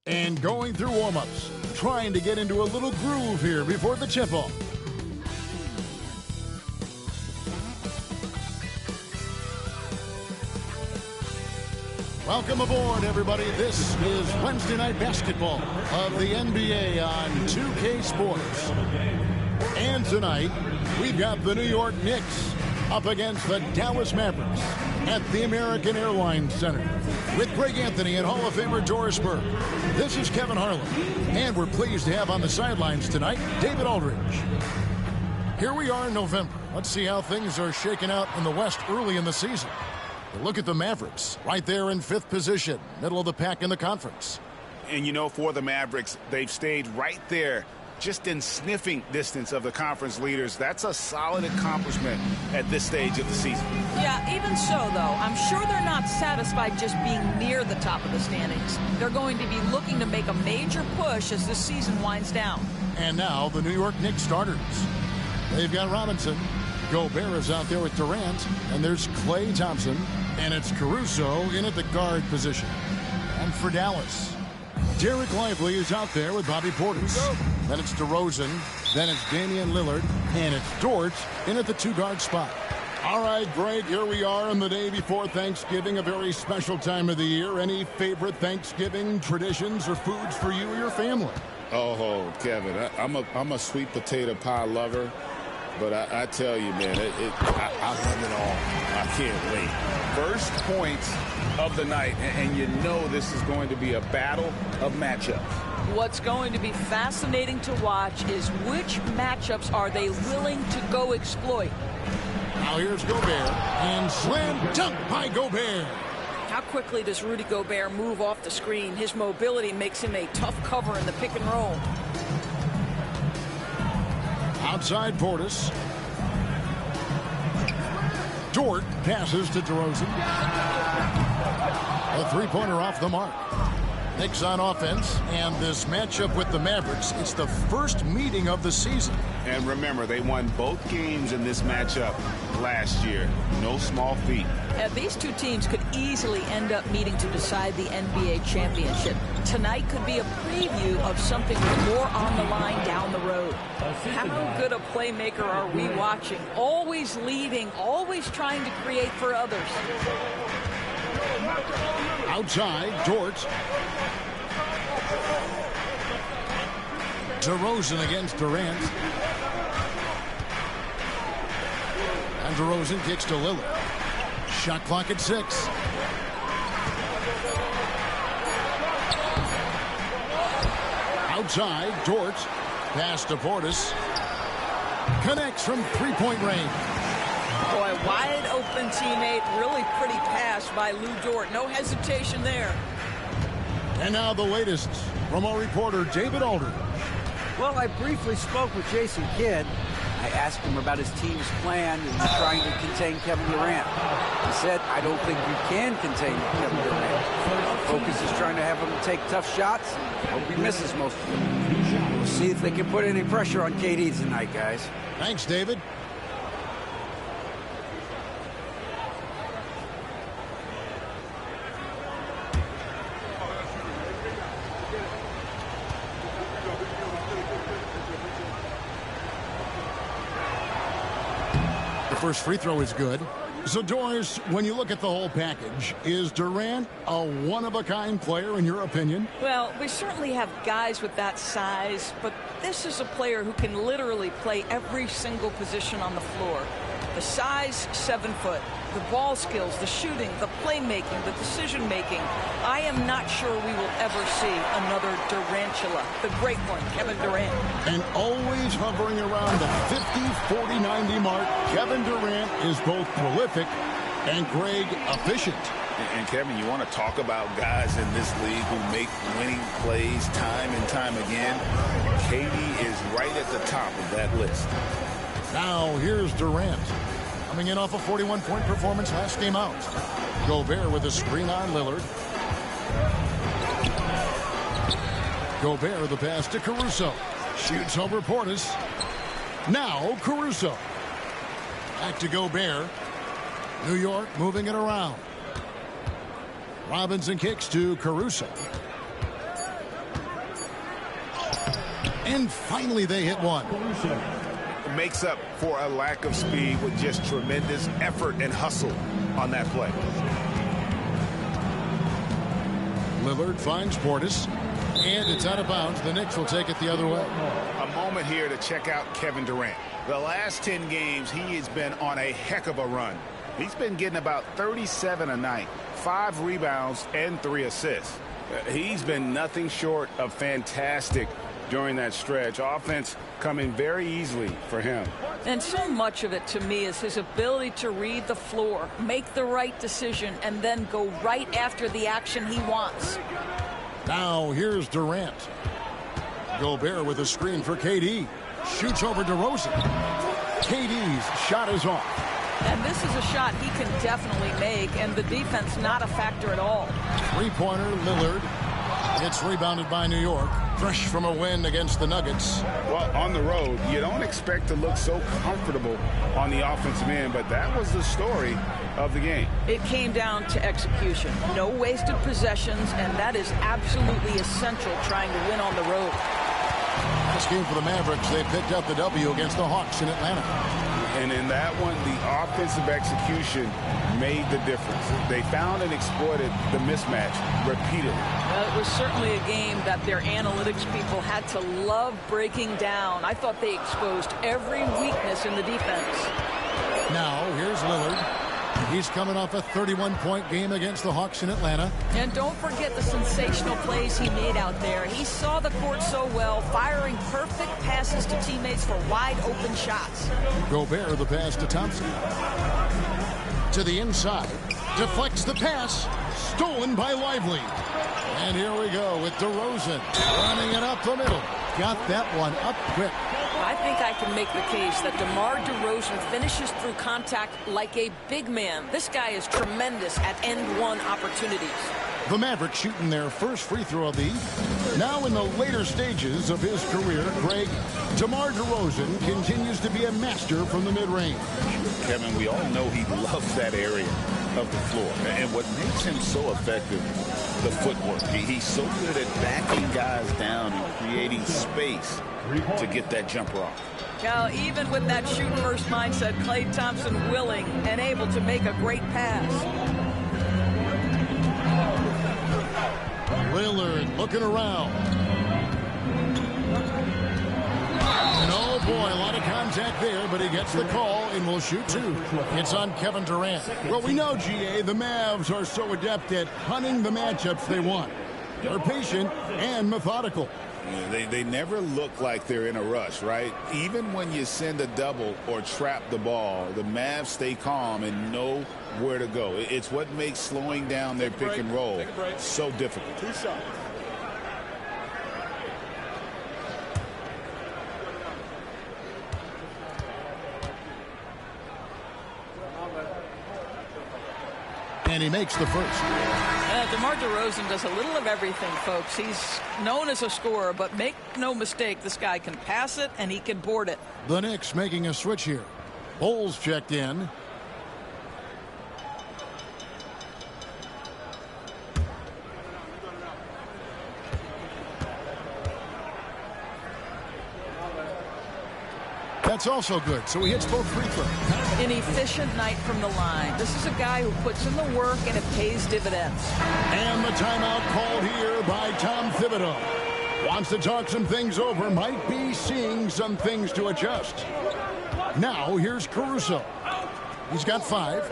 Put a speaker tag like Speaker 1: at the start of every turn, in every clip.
Speaker 1: And going through warm-ups, trying to get into a little groove here before the tip-off. Welcome aboard, everybody. This is Wednesday Night Basketball of the NBA on 2K Sports. And tonight, we've got the New York Knicks up against the Dallas Mavericks at the American Airlines Center with Greg Anthony and Hall of Famer Doris Burke. This is Kevin Harlan, and we're pleased to have on the sidelines tonight David Aldridge. Here we are in November. Let's see how things are shaking out in the West early in the season. Look at the Mavericks right there in 5th position, middle of the pack in the conference.
Speaker 2: And you know, for the Mavericks, they've stayed right there, just in sniffing distance of the conference leaders. That's a solid accomplishment at this stage of the season.
Speaker 3: Yeah, even so, though, I'm sure they're not satisfied just being near the top of the standings. They're going to be looking to make a major push as this season winds down.
Speaker 1: And now the New York Knicks starters. They've got Robinson. Gobert is out there with Durant, and there's Klay Thompson, and it's Caruso in at the guard position. And for Dallas, Derek Lively is out there with Bobby Portis. Then it's DeRozan, then it's Damian Lillard, and it's Dort in at the 2-guard spot. All right, Greg, here we are on the day before Thanksgiving, a very special time of the year. Any favorite Thanksgiving traditions or foods for you or your family?
Speaker 4: Oh, Kevin, I'm a sweet potato pie lover. But I tell you, man, I love it all. I can't wait.
Speaker 2: First points of the night, and you know this is going to be a battle of matchups.
Speaker 3: What's going to be fascinating to watch is which matchups are they willing to go exploit.
Speaker 1: Now here's Gobert, and slam dunk by Gobert.
Speaker 3: How quickly does Rudy Gobert move off the screen? His mobility makes him a tough cover in the pick and roll.
Speaker 1: Outside Portis. Dort passes to DeRozan. A three-pointer off the mark. Knicks on offense, and this matchup with the Mavericks, it's the first meeting of the season.
Speaker 2: And remember, they won both games in this matchup last year. No small feat.
Speaker 3: These two teams could easily end up meeting to decide the NBA championship. Tonight could be a preview of something with more on the line down the road. How good a playmaker are we watching? Always leading, always trying to create for others.
Speaker 1: Outside, Dort. DeRozan against Durant. And DeRozan kicks to Lillard. Shot clock at 6. Outside, Dort. Pass to Portis. Connects from three-point range.
Speaker 3: Boy, wide open teammate. Really pretty pass by Lou Dort. No hesitation there.
Speaker 1: And now the latest from our reporter, David Aldridge.
Speaker 5: Well, I briefly spoke with Jason Kidd. I asked him about his team's plan in trying to contain Kevin Durant. He said, I don't think we can contain Kevin Durant. Our focus is trying to have him take tough shots. Hope he misses most of them. We'll see if they can put any pressure on KD tonight, guys.
Speaker 1: Thanks, David. First free throw is good. So, Doris, when you look at the whole package, is Durant a one-of-a-kind player in your opinion?
Speaker 3: Well, we certainly have guys with that size, but this is a player who can literally play every single position on the floor. The size, 7 foot. The ball skills, the shooting, the playmaking, the decision-making. I am not sure we will ever see another Durantula, the great one, Kevin Durant.
Speaker 1: And always hovering around the 50, 40, 90 mark, Kevin Durant is both prolific and, Greg, efficient.
Speaker 2: And Kevin, you want to talk about guys in this league who make winning plays time and time again. KD is right at the top of that list.
Speaker 1: Now here's Durant. Coming in off a 41-point performance last game out. Gobert with a screen on Lillard. Gobert the pass to Caruso. Shoots over Portis. Now Caruso. Back to Gobert. New York moving it around. Robinson kicks to Caruso. And finally they hit one.
Speaker 2: Makes up for a lack of speed with just tremendous effort and hustle on that play.
Speaker 1: Lillard finds Portis, and it's out of bounds. The Knicks will take it the other way.
Speaker 2: A moment here to check out Kevin Durant. The last 10 games, he has been on a heck of a run. He's been getting about 37 a night, 5 rebounds, and 3 assists. He's been nothing short of fantastic during that stretch. Offense coming very easily for him.
Speaker 3: And so much of it to me is his ability to read the floor, make the right decision, and then go right after the action he wants.
Speaker 1: Now here's Durant. Gobert with a screen for KD. Shoots over DeRozan. KD's shot is off.
Speaker 3: And this is a shot he can definitely make, and the defense not a factor at all.
Speaker 1: Three-pointer, Lillard. It's rebounded by New York. Fresh from a win against the Nuggets.
Speaker 2: Well, on the road, you don't expect to look so comfortable on the offensive end, but that was the story of the game.
Speaker 3: It came down to execution. No wasted possessions, and that is absolutely essential trying to win on the road.
Speaker 1: This game for the Mavericks, they picked up the W against the Hawks in Atlanta.
Speaker 2: And in that one, the offensive execution made the difference. They found and exploited the mismatch repeatedly.
Speaker 3: Well, it was certainly a game that their analytics people had to love breaking down. I thought they exposed every weakness in the defense.
Speaker 1: Now, here's Lillard. He's coming off a 31-point game against the Hawks in Atlanta.
Speaker 3: And don't forget the sensational plays he made out there. He saw the court so well, firing perfect passes to teammates for wide-open shots.
Speaker 1: Gobert, the pass to Thompson. To the inside. Deflects the pass. Stolen by Lively. And here we go with DeRozan running it up the middle. Got that one up quick.
Speaker 3: I think I can make the case that DeMar DeRozan finishes through contact like a big man. This guy is tremendous at end-one opportunities.
Speaker 1: The Mavericks shooting their first free throw of the evening. Now in the later stages of his career, Greg, DeMar DeRozan continues to be a master from the mid-range.
Speaker 4: Kevin, we all know he loves that area of the floor. And what makes him so effective, the footwork. He's so good at backing guys down and creating space to get that jumper off.
Speaker 3: Now, even with that shoot-first mindset, Klay Thompson willing and able to make a great pass.
Speaker 1: Lillard looking around. And oh boy, a lot of contact there, but he gets the call and will shoot two. It's on Kevin Durant. Well, we know, GA, the Mavs are so adept at hunting the matchups they want. They're patient and methodical.
Speaker 4: Yeah, they never look like they're in a rush, right? Even when you send a double or trap the ball, the Mavs stay calm and know where to go. It's what makes slowing down their pick and roll so difficult.
Speaker 2: 2 shots.
Speaker 1: And he makes the first.
Speaker 3: DeMar DeRozan does a little of everything, folks. He's known as a scorer, but make no mistake, this guy can pass it and he can board it.
Speaker 1: The Knicks making a switch here. Bulls checked in. That's also good, so he hits both free throws.
Speaker 3: An efficient night from the line. This is a guy who puts in the work and it pays dividends.
Speaker 1: And the timeout called here by Tom Thibodeau. Wants to talk some things over, might be seeing some things to adjust. Now here's Caruso. He's got 5.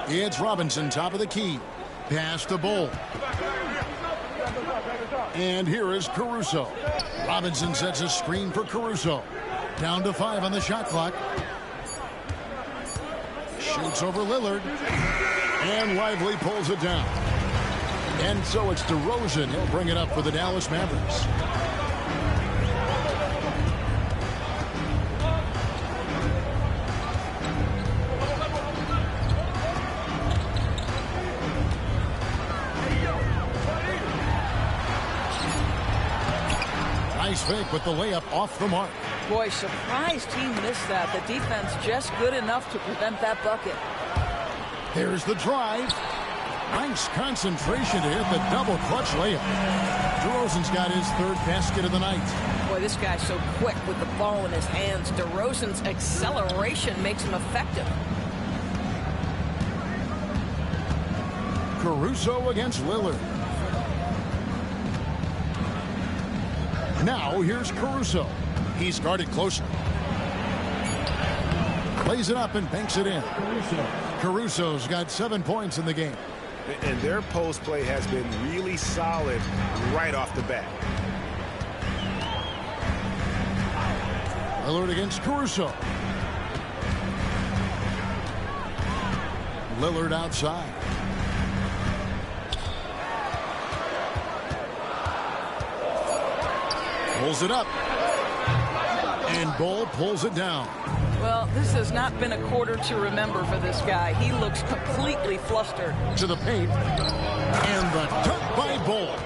Speaker 1: It's Robinson, top of the key. Pass to Bull. And here is Caruso. Robinson sets a screen for Caruso. Down to 5 on the shot clock. Shoots over Lillard. And Lively pulls it down. And so it's DeRozan. He'll bring it up for the Dallas Mavericks. Nice fake with the layup off the mark.
Speaker 3: Boy, surprised he missed that. The defense just good enough to prevent that bucket.
Speaker 1: There's the drive. Nice concentration to hit the double clutch layup. DeRozan's got his third basket of the night.
Speaker 3: Boy, this guy's so quick with the ball in his hands. DeRozan's acceleration makes him effective.
Speaker 1: Caruso against Lillard. Now here's Caruso. He's guarded closely. Plays it up and banks it in. Caruso's got 7 points in the game.
Speaker 2: And their post play has been really solid right off the bat.
Speaker 1: Lillard against Caruso. Lillard outside. Pulls it up. And Ball pulls it down.
Speaker 3: Well, this has not been a quarter to remember for this guy. He looks completely flustered.
Speaker 1: To the paint. And the dunk by Ball.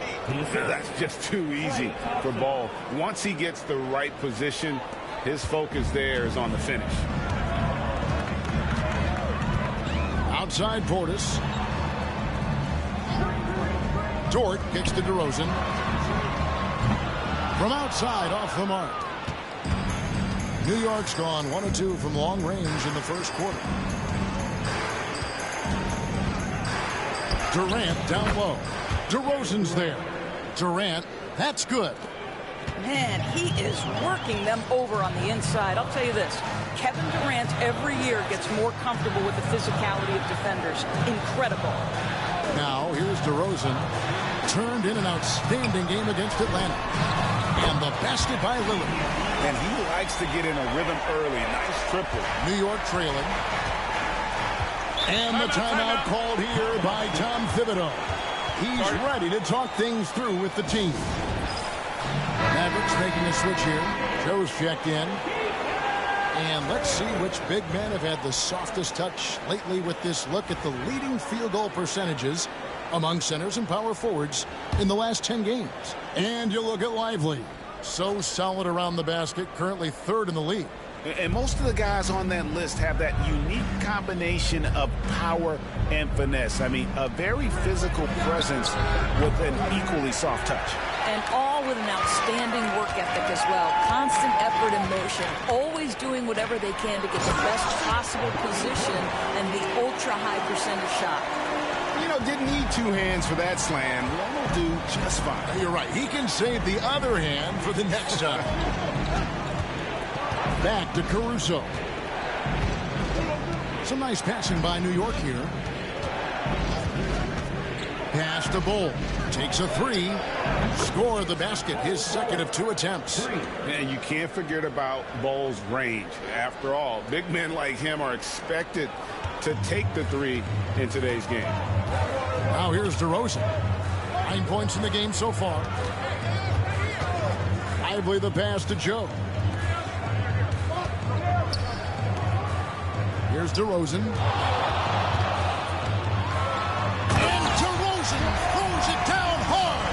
Speaker 2: That's just too easy for Ball. Once he gets the right position, his focus there is on the finish.
Speaker 1: Outside Portis. Dort kicks to DeRozan. From outside, off the mark. New York's gone 1 of 2 from long range in the first quarter. Durant down low. DeRozan's there. Durant, that's good.
Speaker 3: Man, he is working them over on the inside. I'll tell you this, Kevin Durant every year gets more comfortable with the physicality of defenders. Incredible.
Speaker 1: Now, here's DeRozan. Turned in an outstanding game against Atlanta. And the basket by Lillard.
Speaker 2: And he likes to get in a rhythm early. Nice triple.
Speaker 1: New York trailing. And the timeout called here by Tom Thibodeau. He's ready to talk things through with the team. Mavericks making a switch here. Joe's checked in. And let's see which big men have had the softest touch lately with this look at the leading field goal percentages among centers and power forwards in the last 10 games. And you look at Lively. So solid around the basket, currently 3rd in the league.
Speaker 2: And most of the guys on that list have that unique combination of power and finesse. I mean, a very physical presence with an equally soft touch.
Speaker 3: And all with an outstanding work ethic as well. Constant effort and motion. Always doing whatever they can to get the best possible position and the ultra-high percentage shot.
Speaker 2: You know, didn't need 2 hands for that slam. One will do just fine.
Speaker 1: You're right. He can save the other hand for the next time. Back to Caruso. Some nice passing by New York here. Pass to Ball. Takes a 3. Score the basket. His second of 2 attempts.
Speaker 2: And you can't forget about Ball's range. After all, big men like him are expected to take the 3 in today's game.
Speaker 1: Now here's DeRozan. 9 points in the game so far. Lively the pass to Joe. Here's DeRozan. And DeRozan throws it down hard.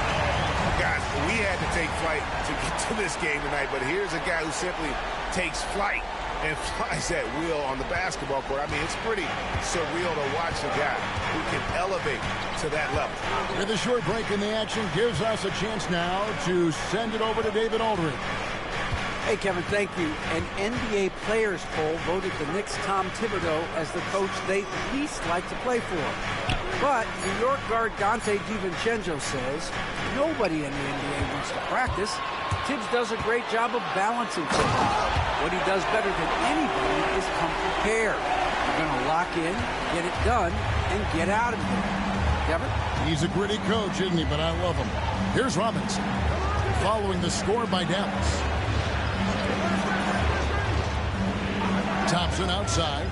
Speaker 2: Guys, we had to take flight to get to this game tonight, but here's a guy who simply takes flight and flies that wheel on the basketball court. I mean, it's pretty surreal to watch a guy who can elevate to that level.
Speaker 1: With a short break in the action, gives us a chance now to send it over to David Aldridge.
Speaker 5: Hey, Kevin, thank you. An NBA players poll voted the Knicks' Tom Thibodeau as the coach they least like to play for. But New York guard Dante DiVincenzo says nobody in the NBA wants to practice. Tibbs does a great job of balancing things. What he does better than anybody is come prepared. You're going to lock in, get it done, and get out of here. Kevin?
Speaker 1: He's a gritty coach, isn't he? But I love him. Here's Robinson. Following the score by Dallas. Thompson outside.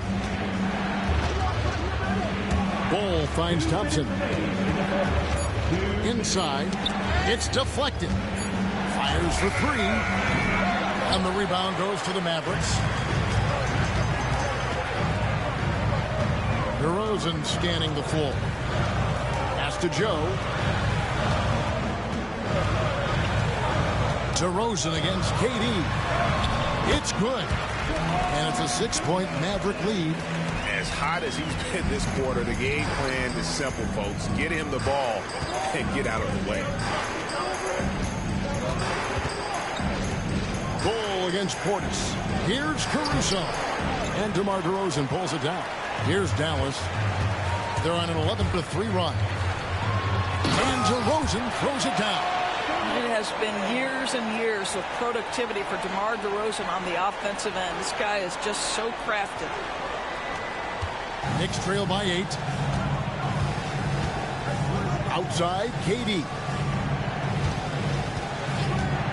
Speaker 1: Ball finds Thompson. Inside. It's deflected. Fires for 3. And the rebound goes to the Mavericks. DeRozan scanning the floor. Pass to Joe. DeRozan against KD. It's good. And it's a 6-point Maverick lead.
Speaker 2: As hot as he's been this quarter, the game plan is simple, folks. Get him the ball and get out of the way.
Speaker 1: Goal against Portis. Here's Caruso. And DeMar DeRozan pulls it down. Here's Dallas. They're on an 11-3 run. And DeRozan throws it down.
Speaker 3: It has been years and years of productivity for DeMar DeRozan on the offensive end. This guy is just so crafted.
Speaker 1: Knicks trail by 8. Outside, KD.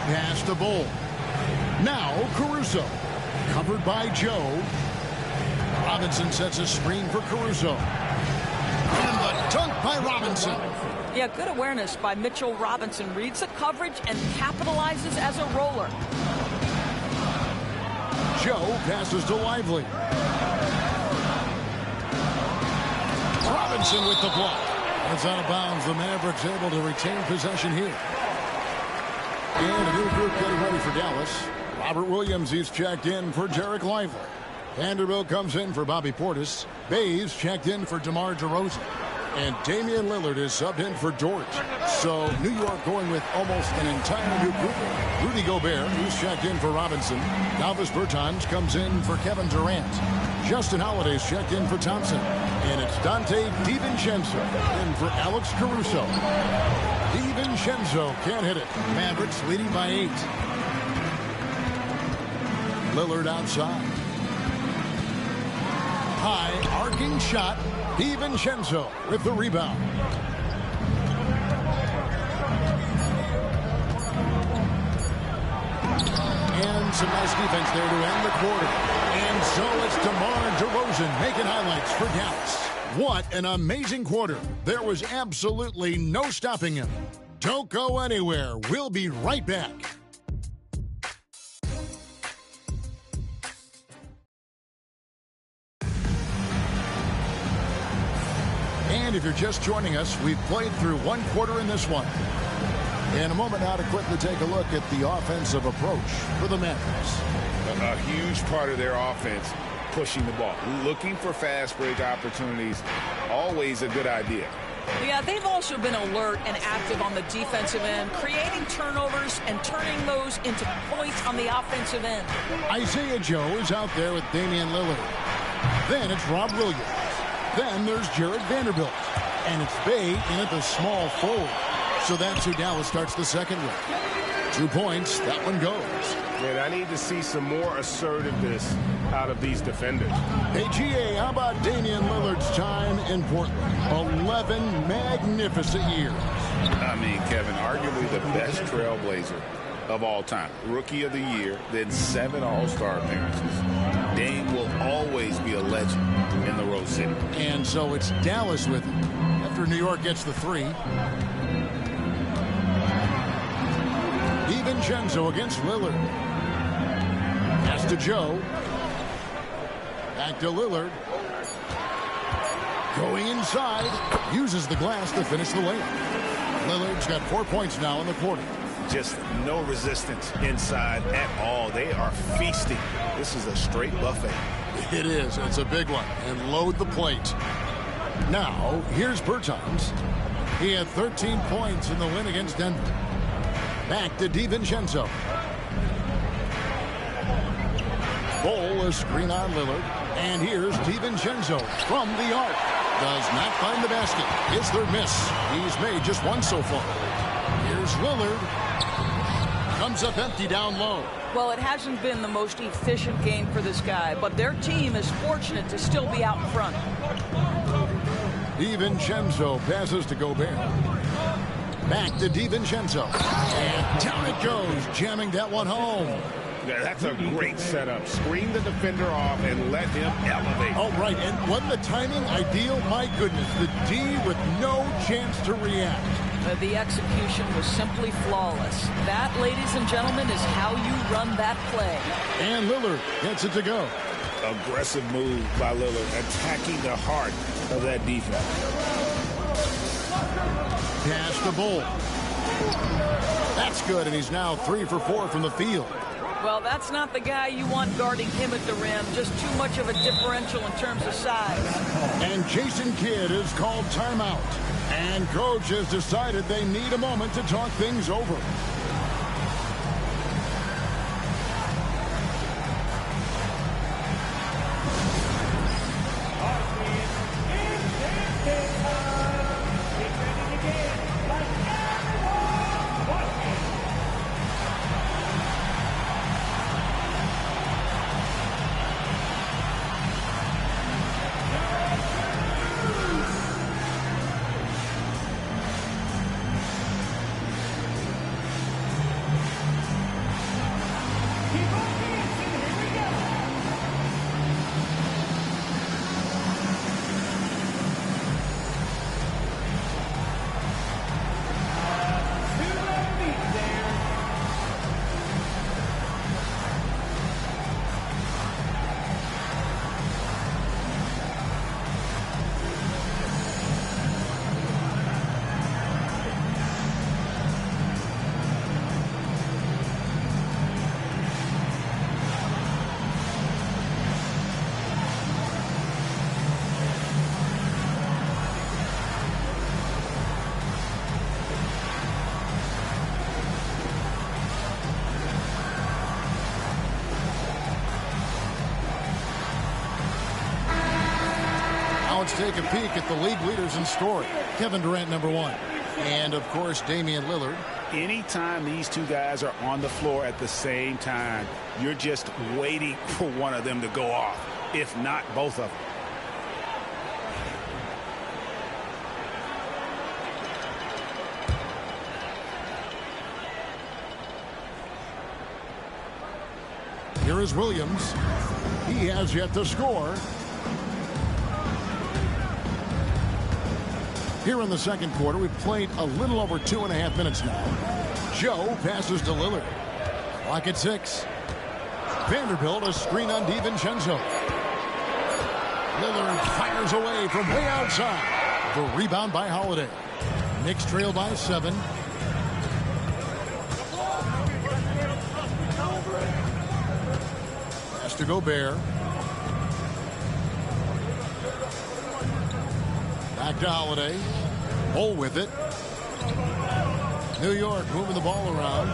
Speaker 1: Pass to Bull. Now Caruso. Covered by Joe. Robinson sets a screen for Caruso. And the dunk by Robinson.
Speaker 3: Yeah, good awareness by Mitchell Robinson. Reads the coverage and capitalizes as a roller.
Speaker 1: Joe passes to Lively. Robinson with the block. That's out of bounds. The Mavericks able to retain possession here. And a new group getting ready for Dallas. Robert Williams, he's checked in for Derek Lively. Vanderbilt comes in for Bobby Portis. Bays checked in for DeMar DeRozan. And Damian Lillard is subbed in for Dort. So New York going with almost an entire new group. Rudy Gobert, who's checked in for Robinson. Davis Bertans comes in for Kevin Durant. Justin Holiday's checked in for Thompson. And it's Dante DiVincenzo in for Alex Caruso. DiVincenzo can't hit it. Mavericks leading by 8. Lillard outside. High arcing shot. DiVincenzo with the rebound. And some nice defense there to end the quarter. And so it's DeMar DeRozan making highlights for Dallas. What an amazing quarter. There was absolutely no stopping him. Don't go anywhere. We'll be right back. And if you're just joining us, we've played through one quarter in this one. In a moment now to quickly take a look at the offensive approach for the Mavericks.
Speaker 2: A huge part of their offense, pushing the ball. Looking for fast break opportunities, always a good idea.
Speaker 3: Yeah, they've also been alert and active on the defensive end, creating turnovers and turning those into points on the offensive end.
Speaker 1: Isaiah Joe is out there with Damian Lillard. Then it's Rob Williams. Then there's Jared Vanderbilt. And it's Bey in at the small forward. So that's who Dallas starts the second with. 2 points. That one goes.
Speaker 6: And I need to see some more assertiveness out of these defenders.
Speaker 1: Hey, GA, how about Damian Lillard's time in Portland? 11 magnificent years.
Speaker 2: I mean, Kevin, arguably the best trailblazer of all time. Rookie of the year, then 7 All-Star appearances. Dame will always be a legend in the Rose City.
Speaker 1: And so it's Dallas with him after New York gets the 3. DiVincenzo against Lillard. Pass to Joe. Back to Lillard. Going inside. Uses the glass to finish the layup. Lillard's got 4 points now in the quarter.
Speaker 2: Just no resistance inside at all. They are feasting. This is a straight buffet.
Speaker 1: It is. It's a big one. And load the plate. Now, here's Bertans. He had 13 points in the win against Denver. Back to DiVincenzo. Bull, a screen on Lillard. And here's DiVincenzo from the arc. Does not find the basket. His third miss. He's made just one so far. Here's Lillard. Comes up empty down low.
Speaker 3: Well, it hasn't been the most efficient game for this guy, but their team is fortunate to still be out in front.
Speaker 1: DiVincenzo passes to Gobert. Back to DiVincenzo. And down it goes, jamming that one home.
Speaker 6: Yeah, that's a great setup. Screen the defender off and let him elevate.
Speaker 1: Oh, right. And wasn't the timing ideal? My goodness. The D with no chance to react.
Speaker 3: The execution was simply flawless. That, ladies and gentlemen, is how you run that play.
Speaker 1: And Lillard gets it to go.
Speaker 2: Aggressive move by Lillard, attacking the heart of that defense.
Speaker 1: Pass the Bull. That's good, and he's now 3 for 4 from the field.
Speaker 3: Well, that's not the guy you want guarding him at the rim. Just too much of a differential in terms of size.
Speaker 1: And Jason Kidd is called timeout. And coach has decided they need a moment to talk things over. Let's take a peek at the league leaders in scoring. Kevin Durant, number 1. And, of course, Damian Lillard.
Speaker 2: Anytime these two guys are on the floor at the same time, you're just waiting for one of them to go off, if not both of them.
Speaker 1: Here is Williams. He has yet to score. Here in the second quarter, we've played a little over 2.5 minutes now. Joe passes to Lillard. Clock at 6. Vanderbilt, a screen on DiVincenzo. Lillard fires away from way outside. The rebound by Holiday. Knicks trail by 7. Pass to Gobert. Back to Holiday. Hole with it. New York moving the ball around.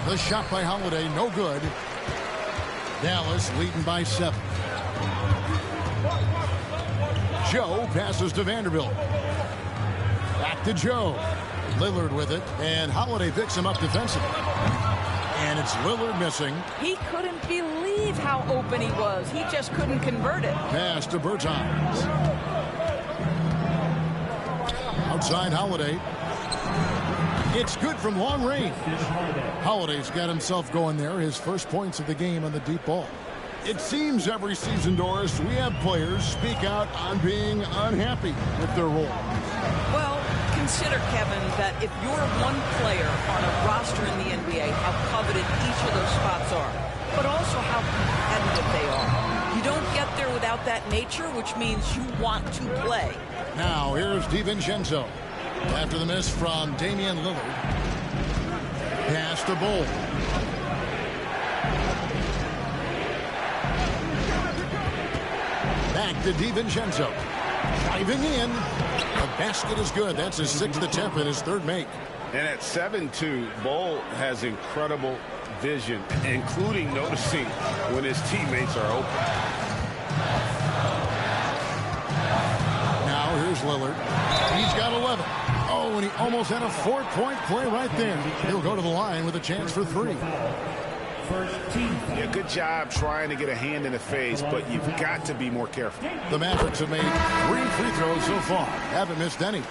Speaker 1: The shot by Holiday, no good. Dallas leading by 7. Joe passes to Vanderbilt. Back to Joe. Lillard with it, and Holiday picks him up defensively. And it's Lillard missing.
Speaker 3: He couldn't believe how open he was. He just couldn't convert it.
Speaker 1: Pass to Bertans. Outside Holiday. It's good from long range. Holiday's got himself going there. His first points of the game on the deep ball. It seems every season, Doris, we have players speak out on being unhappy with their role.
Speaker 3: Well, consider, Kevin, that if you're one player on a roster in the NBA, how coveted each of those spots are, but also how competitive they are. You don't get there without that nature, which means you want to play.
Speaker 1: Now, here's DiVincenzo. After the miss from Damian Lillard. Pass to Bull. Back to DiVincenzo. Driving in. The basket is good. That's his 6th attempt and his 3rd make.
Speaker 6: And at 7-2, Bull has incredible vision, including noticing when his teammates are open.
Speaker 1: Now here's Lillard. He's got 11. Oh, and he almost had a 4-point play right there. He'll go to the line with a chance for 3.
Speaker 2: Yeah, good job trying to get a hand in the face, but you've got to be more careful.
Speaker 1: The Mavericks have made 3 free throws so far. Haven't missed any.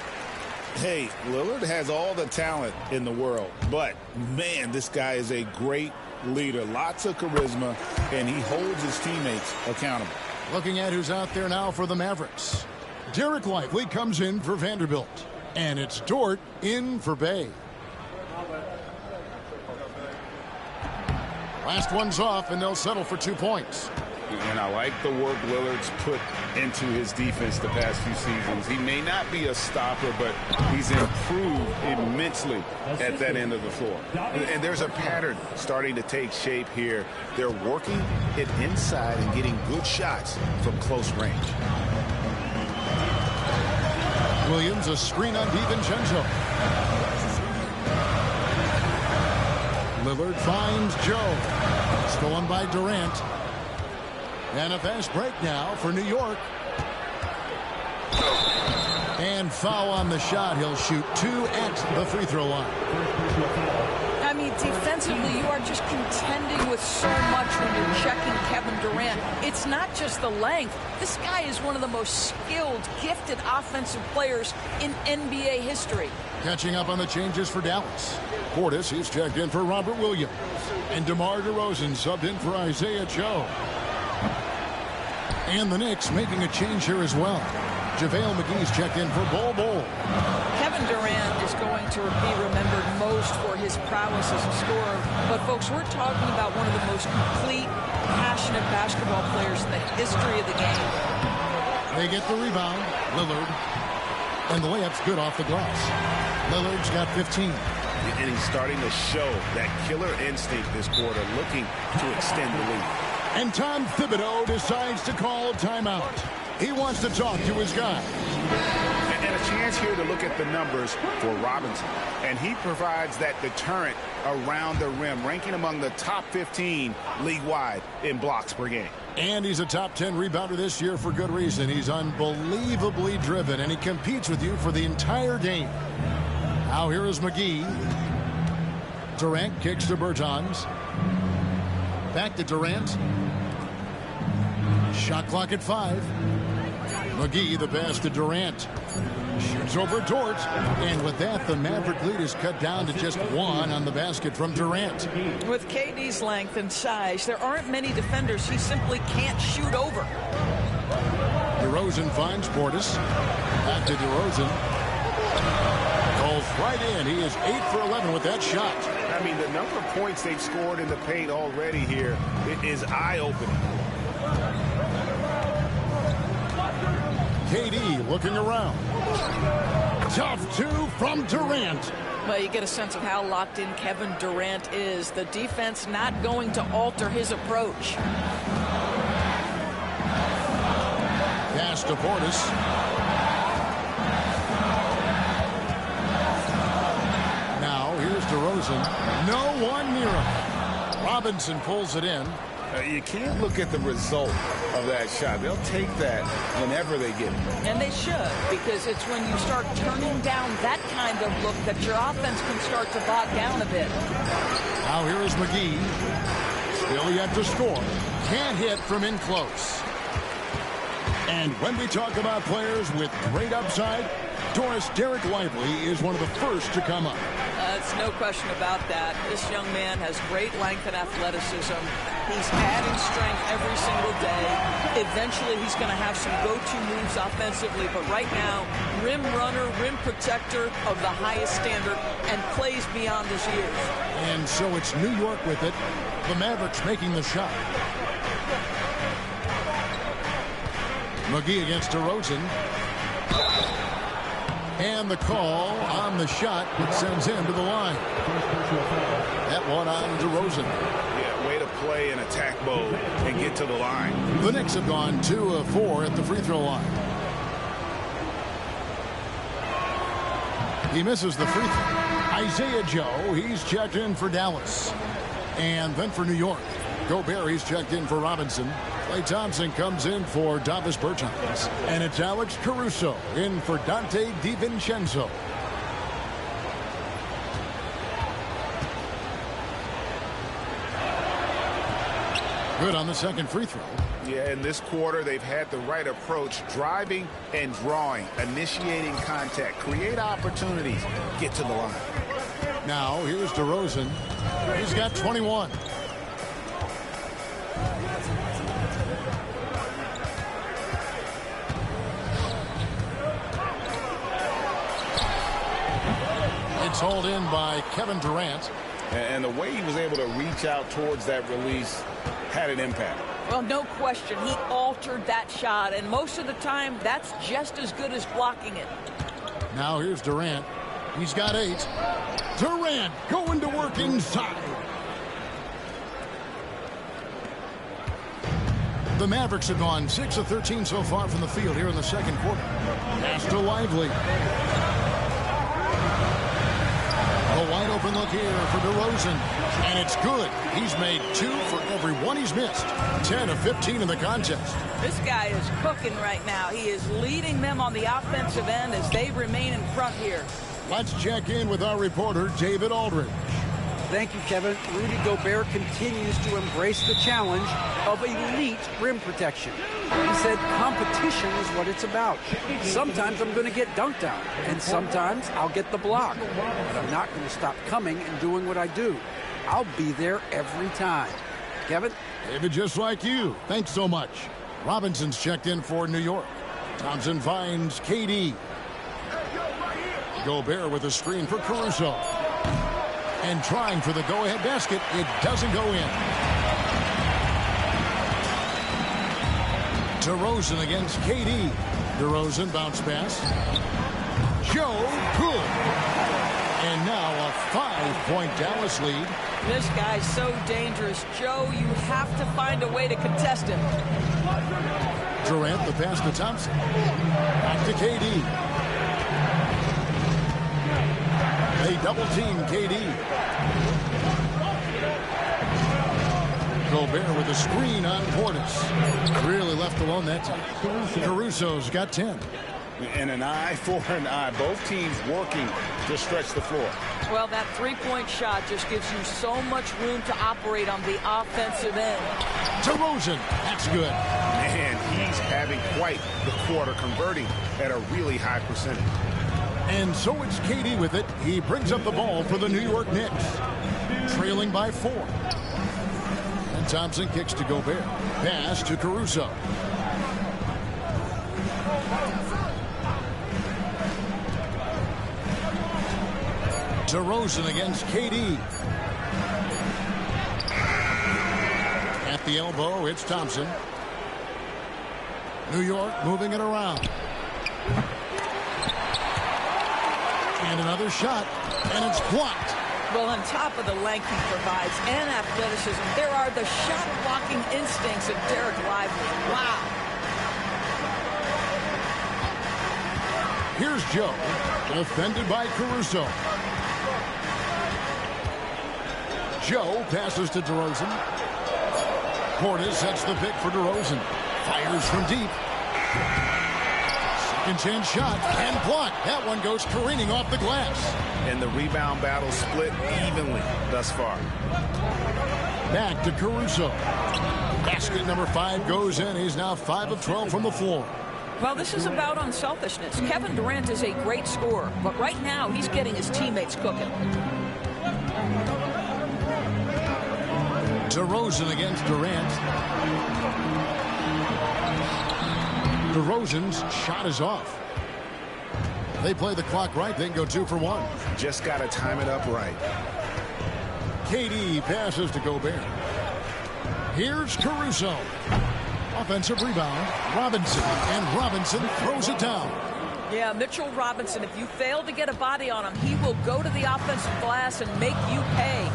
Speaker 2: Hey, Lillard has all the talent in the world, but, man, this guy is a great leader. Lots of charisma, and he holds his teammates accountable.
Speaker 1: Looking at who's out there now for the Mavericks. Derek Lively comes in for Vanderbilt. And it's Dort in for Bay. Last one's off, and they'll settle for 2 points.
Speaker 6: And I like the work Lillard's put into his defense the past few seasons. He may not be a stopper, but he's improved immensely at that end of the floor.
Speaker 2: And there's a pattern starting to take shape here. They're working it inside and getting good shots from close range.
Speaker 1: Williams, a screen on DiVincenzo. Lillard finds Joe. Stolen by Durant. And a fast break now for New York. And foul on the shot. He'll shoot 2 at the free throw line.
Speaker 3: I mean, defensively, you are just contending with so much when you're checking Kevin Durant. It's not just the length. This guy is one of the most skilled, gifted offensive players in NBA history.
Speaker 1: Catching up on the changes for Dallas. Portis, he's checked in for Robert Williams. And DeMar DeRozan subbed in for Isaiah Joe. And the Knicks making a change here as well. JaVale McGee's checked in for Bol Bol.
Speaker 3: Kevin Durant is going to be remembered most for his prowess as a scorer. But, folks, we're talking about one of the most complete, passionate basketball players in the history of the game.
Speaker 1: They get the rebound. Lillard. And the layup's good off the glass. Lillard's got 15.
Speaker 2: And he's starting to show that killer instinct this quarter, looking to extend the lead.
Speaker 1: And Tom Thibodeau decides to call a timeout. He wants to talk to his guy.
Speaker 2: And a chance here to look at the numbers for Robinson. And he provides that deterrent around the rim, ranking among the top 15 league-wide in blocks per game.
Speaker 1: And he's a top 10 rebounder this year for good reason. He's unbelievably driven, and he competes with you for the entire game. Now here is McGee. Durant kicks to Bertans. Back to Durant. Shot clock at 5. McGee, the pass to Durant. Shoots over Dort. And with that, the Maverick lead is cut down to just 1 on the basket from Durant.
Speaker 3: With KD's length and size, there aren't many defenders he simply can't shoot over.
Speaker 1: DeRozan finds Portis. Back to DeRozan. Goes right in. He is 8 for 11 with that shot.
Speaker 2: I mean, the number of points they've scored in the paint already here is eye-opening.
Speaker 1: KD looking around. Tough 2 from Durant.
Speaker 3: Well, you get a sense of how locked in Kevin Durant is. The defense not going to alter his approach.
Speaker 1: Pass to Portis. Now here's DeRozan. No one near him. Robinson pulls it in.
Speaker 6: You can't look at the result of that shot. They'll take that whenever they get it.
Speaker 3: And they should, because it's when you start turning down that kind of look that your offense can start to bog down a bit.
Speaker 1: Now here is McGee. Still yet to score. Can't hit from in close. And when we talk about players with great upside, Doris, Derek Lively is one of the first to come up.
Speaker 3: It's no question about that. This young man has great length and athleticism. He's adding strength every single day. Eventually, he's going to have some go-to moves offensively. But right now, rim runner, rim protector of the highest standard, and plays beyond his years.
Speaker 1: And so it's New York with it. The Mavericks making the shot. McGee against DeRozan. And the call on the shot that sends him to the line. That one on DeRozan.
Speaker 2: Yeah, way to play an attack mode and get to the line.
Speaker 1: The Knicks have gone 2 of 4 at the free throw line. He misses the free throw. Isaiah Joe, he's checked in for Dallas. And then for New York, Gobert, he's checked in for Robinson. Klay Thompson comes in for Davis Bertans. And it's Alex Caruso in for Dante DiVincenzo. Good on the second free throw.
Speaker 2: Yeah, in this quarter, they've had the right approach, driving and drawing, initiating contact, create opportunities, get to the line.
Speaker 1: Now, here's DeRozan. He's got 21. It's hauled in by Kevin Durant.
Speaker 6: And the way he was able to reach out towards that release had an impact.
Speaker 3: Well, no question. He altered that shot, and most of the time, that's just as good as blocking it.
Speaker 1: Now here's Durant. He's got 8. Durant going to work inside. The Mavericks have gone 6 of 13 so far from the field here in the second quarter. Pass to Lively. A wide open look here for DeRozan. And it's good. He's made 2 for every one he's missed. 10 of 15 in the contest.
Speaker 3: This guy is cooking right now. He is leading them on the offensive end as they remain in front here.
Speaker 1: Let's check in with our reporter, David Aldridge.
Speaker 5: Thank you, Kevin. Rudy Gobert continues to embrace the challenge of elite rim protection. He said competition is what it's about. Sometimes I'm going to get dunked on, and sometimes I'll get the block. But I'm not going to stop coming and doing what I do. I'll be there every time. Kevin?
Speaker 1: David, just like you. Thanks so much. Robinson's checked in for New York. Thompson finds KD. Gobert with a screen for Caruso. And trying for the go-ahead basket. It doesn't go in. DeRozan against KD. DeRozan bounce pass. Joe, good. And now a 5-point Dallas lead.
Speaker 3: This guy's so dangerous. Joe, you have to find a way to contest him.
Speaker 1: Durant, the pass to Thompson. Back to KD. They double team KD. Gobert with a screen on Portis. Really left alone that time. Caruso's got 10.
Speaker 6: And an eye for an eye. Both teams working to stretch the floor.
Speaker 3: Well, that three-point shot just gives you so much room to operate on the offensive end.
Speaker 1: DeRozan, that's good.
Speaker 2: Man, he's having quite the quarter, converting at a really high percentage.
Speaker 1: And so it's KD with it. He brings up the ball for the New York Knicks. Trailing by 4. And Thompson kicks to Gobert. Pass to Caruso. DeRozan against KD. At the elbow, it's Thompson. New York moving it around. And another shot, and it's blocked.
Speaker 3: Well, on top of the length he provides and athleticism, there are the shot-blocking instincts of Dereck Lively. Wow.
Speaker 1: Here's Joe, defended by Caruso. Joe passes to DeRozan. Portis sets the pick for DeRozan. Fires from deep. Second chance shot and blocked. That one goes careening off the glass.
Speaker 2: And the rebound battle split evenly thus far.
Speaker 1: Back to Caruso. Basket number 5 goes in. He's now 5 of 12 from the floor.
Speaker 3: Well, this is about unselfishness. Kevin Durant is a great scorer, but right now he's getting his teammates cooking.
Speaker 1: DeRozan against Durant. DeRozan's shot is off. They play the clock right, they can go 2 for 1.
Speaker 2: Just got to time it up right.
Speaker 1: KD passes to Gobert. Here's Caruso. Offensive rebound. Robinson. And Robinson throws it down.
Speaker 3: Yeah, Mitchell Robinson, if you fail to get a body on him, he will go to the offensive glass and make you pay.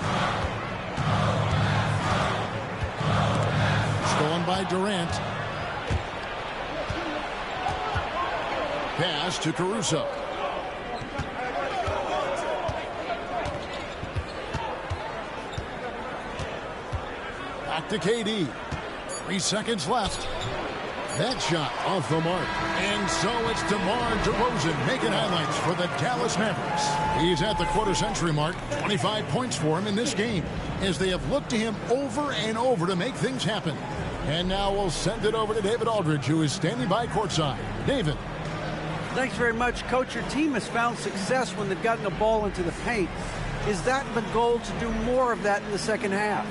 Speaker 1: Stolen by Durant. Pass to Caruso. Back to KD. 3 seconds left. That shot off the mark. And so it's DeMar DeRozan making highlights for the Dallas Mavericks. He's at the quarter-century mark. 25 points for him in this game as they have looked to him over and over to make things happen. And now we'll send it over to David Aldridge, who is standing by courtside. David.
Speaker 5: Thanks very much, Coach. Your team has found success when they've gotten the ball into the paint. Is that the goal, to do more of that in the second half?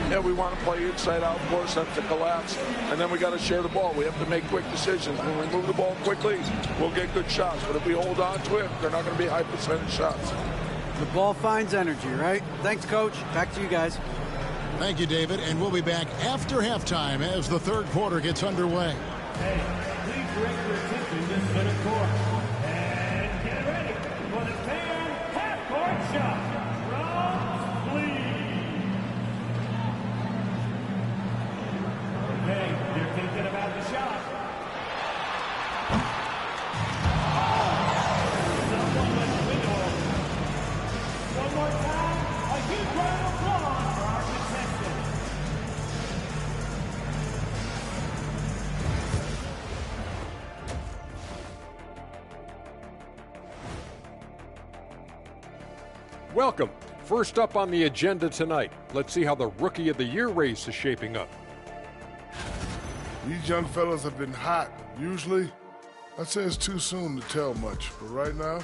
Speaker 7: Yeah, we want to play inside out, force them to collapse, and then we got to share the ball. We have to make quick decisions. When we move the ball quickly, we'll get good shots. But if we hold on to it, they're not going to be high percentage shots.
Speaker 5: The ball finds energy, right? Thanks, Coach. Back to you guys.
Speaker 1: Thank you, David. And we'll be back after halftime as the third quarter gets underway.
Speaker 8: Hey, please direct your attention to center court. And get ready for the fan half-court shot from Fleet. Okay, they're thinking about the shot. Someone let the window open. One more time, a huge round of applause for our contestants.
Speaker 9: Welcome. First up on the agenda tonight, let's see how the Rookie of the Year race is shaping up.
Speaker 10: These young fellas have been hot. Usually, I'd say it's too soon to tell much, but right now,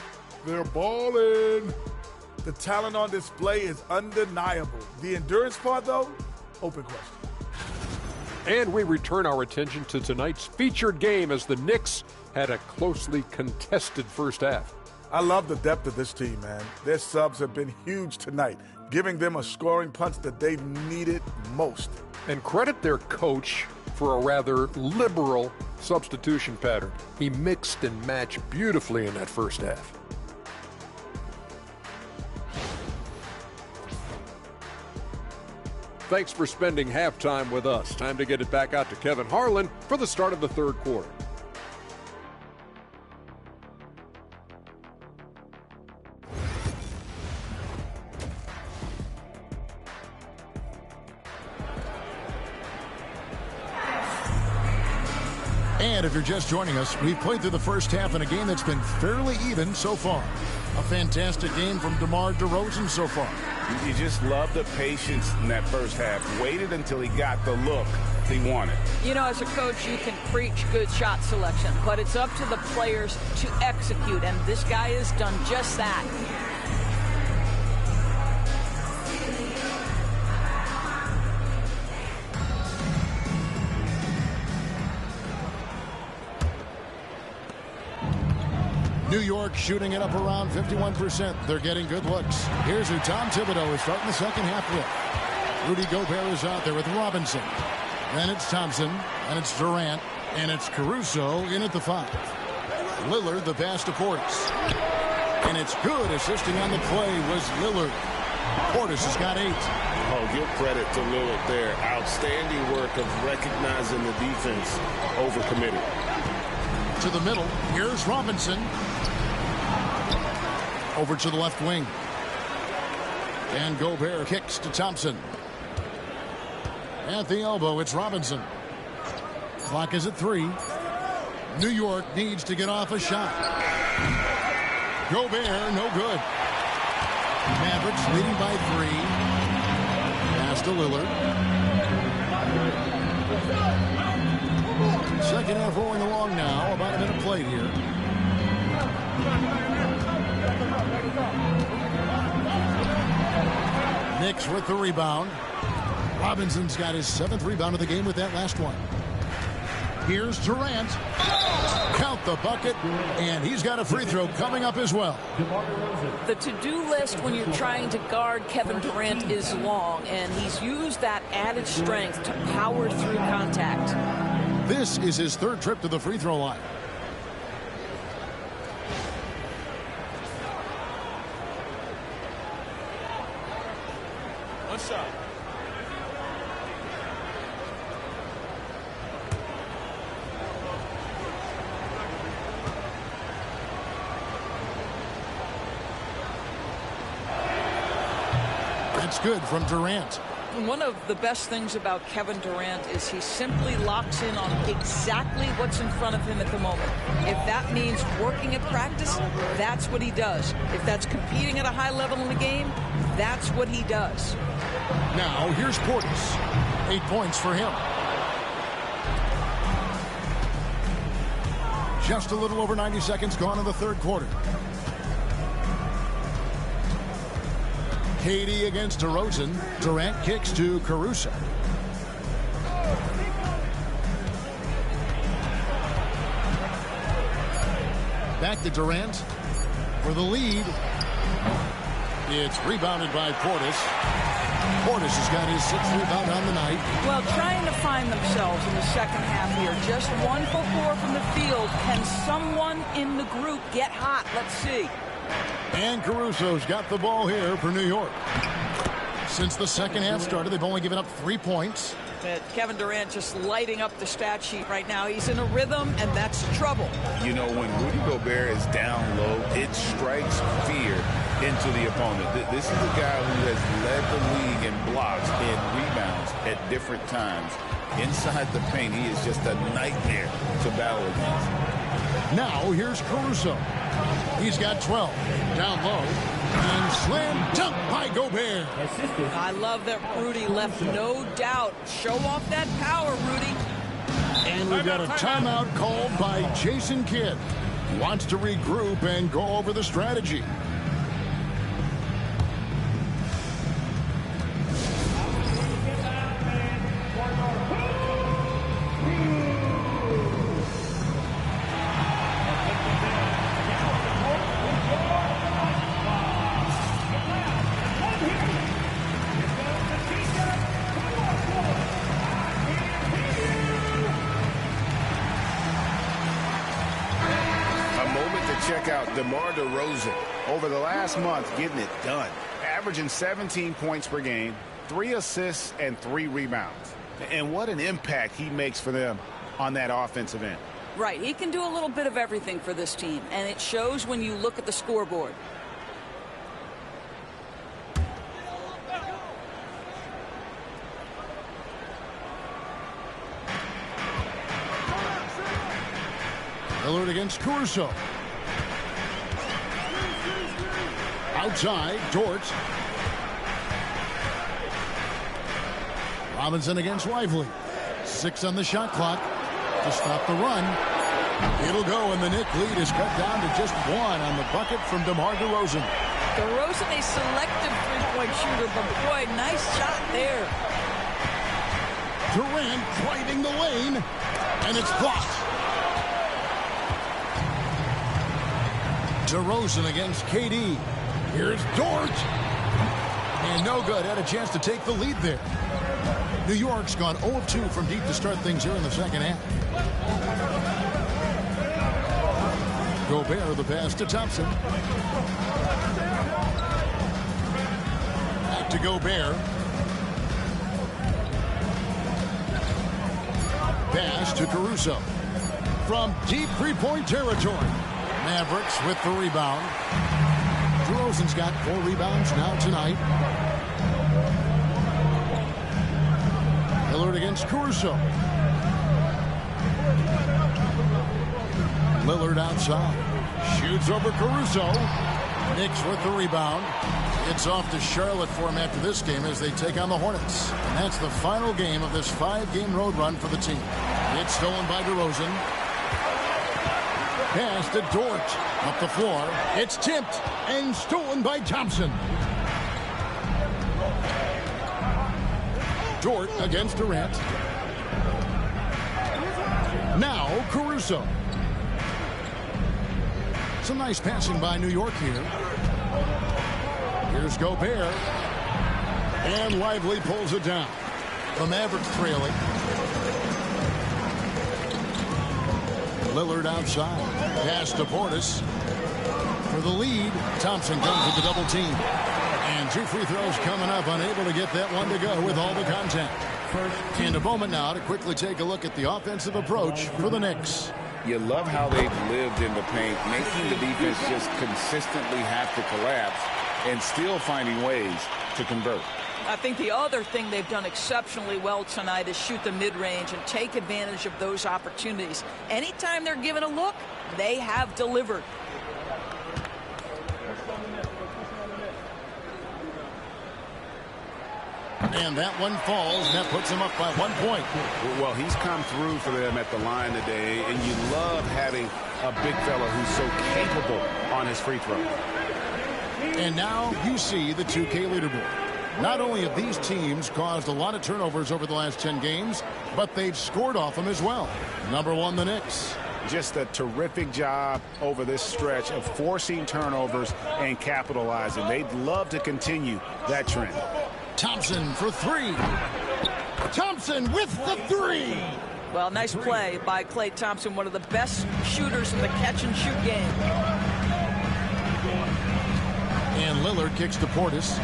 Speaker 10: they're balling.
Speaker 11: The talent on display is undeniable. The endurance part, though, open question.
Speaker 9: And we return our attention to tonight's featured game as the Knicks had a closely contested first half.
Speaker 11: I love the depth of this team, man. Their subs have been huge tonight, giving them a scoring punch that they've needed most.
Speaker 9: And credit their coach for a rather liberal substitution pattern. He mixed and matched beautifully in that first half. Thanks for spending halftime with us. Time to get it back out to Kevin Harlan for the start of the third quarter.
Speaker 1: And if you're just joining us, we've played through the first half in a game that's been fairly even so far. A fantastic game from DeMar DeRozan so far.
Speaker 2: You just love the patience in that first half. Waited until he got the look he wanted.
Speaker 3: You know, as a coach, you can preach good shot selection, but it's up to the players to execute, and this guy has done just that.
Speaker 1: New York shooting it up around 51%. They're getting good looks. Here's who Tom Thibodeau is starting the second half with. Rudy Gobert is out there with Robinson. Then it's Thompson, and it's Durant, and it's Caruso in at the 5. Lillard the pass to Portis. And it's good. Assisting on the play was Lillard. Portis has got 8.
Speaker 6: Oh, give credit to Lillard there. Outstanding work of recognizing the defense over committing.
Speaker 1: To the middle. Here's Robinson. Over to the left wing. And Gobert kicks to Thompson. At the elbow, it's Robinson. Clock is at 3. New York needs to get off a shot. Gobert, no good. Mavericks leading by 3. Pass to Lillard. Second half rolling along now. About a minute played here. Knicks with the rebound. Robinson's got his 7th rebound of the game with that last one. Here's Durant. Count the bucket, and he's got a free throw coming up as well.
Speaker 3: The to-do list when you're trying to guard Kevin Durant is long, and he's used that added strength to power through contact.
Speaker 1: This is his 3rd trip to the free throw line.
Speaker 2: What's up?
Speaker 1: That's good from Durant.
Speaker 3: One of the best things about Kevin Durant is he simply locks in on exactly what's in front of him at the moment. If that means working at practice, that's what he does. If that's competing at a high level in the game, that's what he does.
Speaker 1: Now, here's Portis. 8 points for him. Just a little over 90 seconds gone in the third quarter. KD against DeRozan. Durant kicks to Caruso. Back to Durant for the lead. It's rebounded by Portis. Portis has got his 6th rebound on the night.
Speaker 3: Well, trying to find themselves in the second half here. Just 1 for 4 from the field. Can someone in the group get hot? Let's see.
Speaker 1: And Caruso's got the ball here for New York. Since the second half started, they've only given up 3 points.
Speaker 3: Kevin Durant just lighting up the stat sheet right now. He's in a rhythm, and that's trouble.
Speaker 6: You know, when Rudy Gobert is down low, it strikes fear into the opponent. This is a guy who has led the league in blocks and rebounds at different times. Inside the paint, he is just a nightmare to battle against.
Speaker 1: Now, here's Caruso. He's got 12. Down low. And slam dunk by Gobert.
Speaker 3: I love that Rudy left no doubt. Show off that power, Rudy.
Speaker 1: And we've got a timeout called by Jason Kidd. He wants to regroup and go over the strategy.
Speaker 2: Check out DeMar DeRozan over the last month, getting it done, averaging 17 points per game, 3 assists and 3 rebounds. And what an impact he makes for them on that offensive end.
Speaker 3: Right, he can do a little bit of everything for this team, and it shows when you look at the scoreboard.
Speaker 1: Lillard against Caruso. Outside, Dort. Robinson against Lively. 6 on the shot clock to stop the run. It'll go, and the Knicks lead is cut down to just 1 on the bucket from DeMar DeRozan.
Speaker 3: DeRozan, a selective three-point shooter, but boy, nice shot there.
Speaker 1: Durant driving the lane, and it's blocked. DeRozan against KD. Here's Dort. And no good. Had a chance to take the lead there. New York's gone 0 of 2 from deep to start things here in the second half. Gobert the pass to Thompson. Back to Gobert. Pass to Caruso. From deep three-point territory. Mavericks with the rebound. DeRozan's got 4 rebounds now tonight. Lillard against Caruso. Lillard outside. Shoots over Caruso. Knicks with the rebound. It's off to Charlotte for him after this game as they take on the Hornets. And that's the final game of this 5-game road run for the team. It's stolen by DeRozan. Pass to Dort. Up the floor. It's tipped and stolen by Thompson. Dort against Durant. Now Caruso. Some nice passing by New York here. Here's Gobert. And Lively pulls it down. The Mavericks trailing. Lillard outside. Pass to Portis. For the lead, Thompson comes with the double team. And 2 free throws coming up, unable to get that one to go with all the contact. And a moment now to quickly take a look at the offensive approach for the Knicks.
Speaker 6: You love how they've lived in the paint, making the defense just consistently have to collapse and still finding ways to convert.
Speaker 3: I think the other thing they've done exceptionally well tonight is shoot the mid-range and take advantage of those opportunities. Anytime they're given a look, they have delivered.
Speaker 1: And that one falls, and that puts him up by 1 point.
Speaker 2: Well, he's come through for them at the line today, and you love having a big fella who's so capable on his free throw.
Speaker 1: And now you see the 2K leaderboard. Not only have these teams caused a lot of turnovers over the last 10 games, but they've scored off them as well. Number 1, the Knicks.
Speaker 2: just a terrific job over this stretch of forcing turnovers and capitalizing. They'd love to continue that trend.
Speaker 1: Thompson for three. Thompson with the three.
Speaker 3: Well, nice play by Klay Thompson, one of the best shooters in the catch-and-shoot game.
Speaker 1: And Lillard kicks to Portis.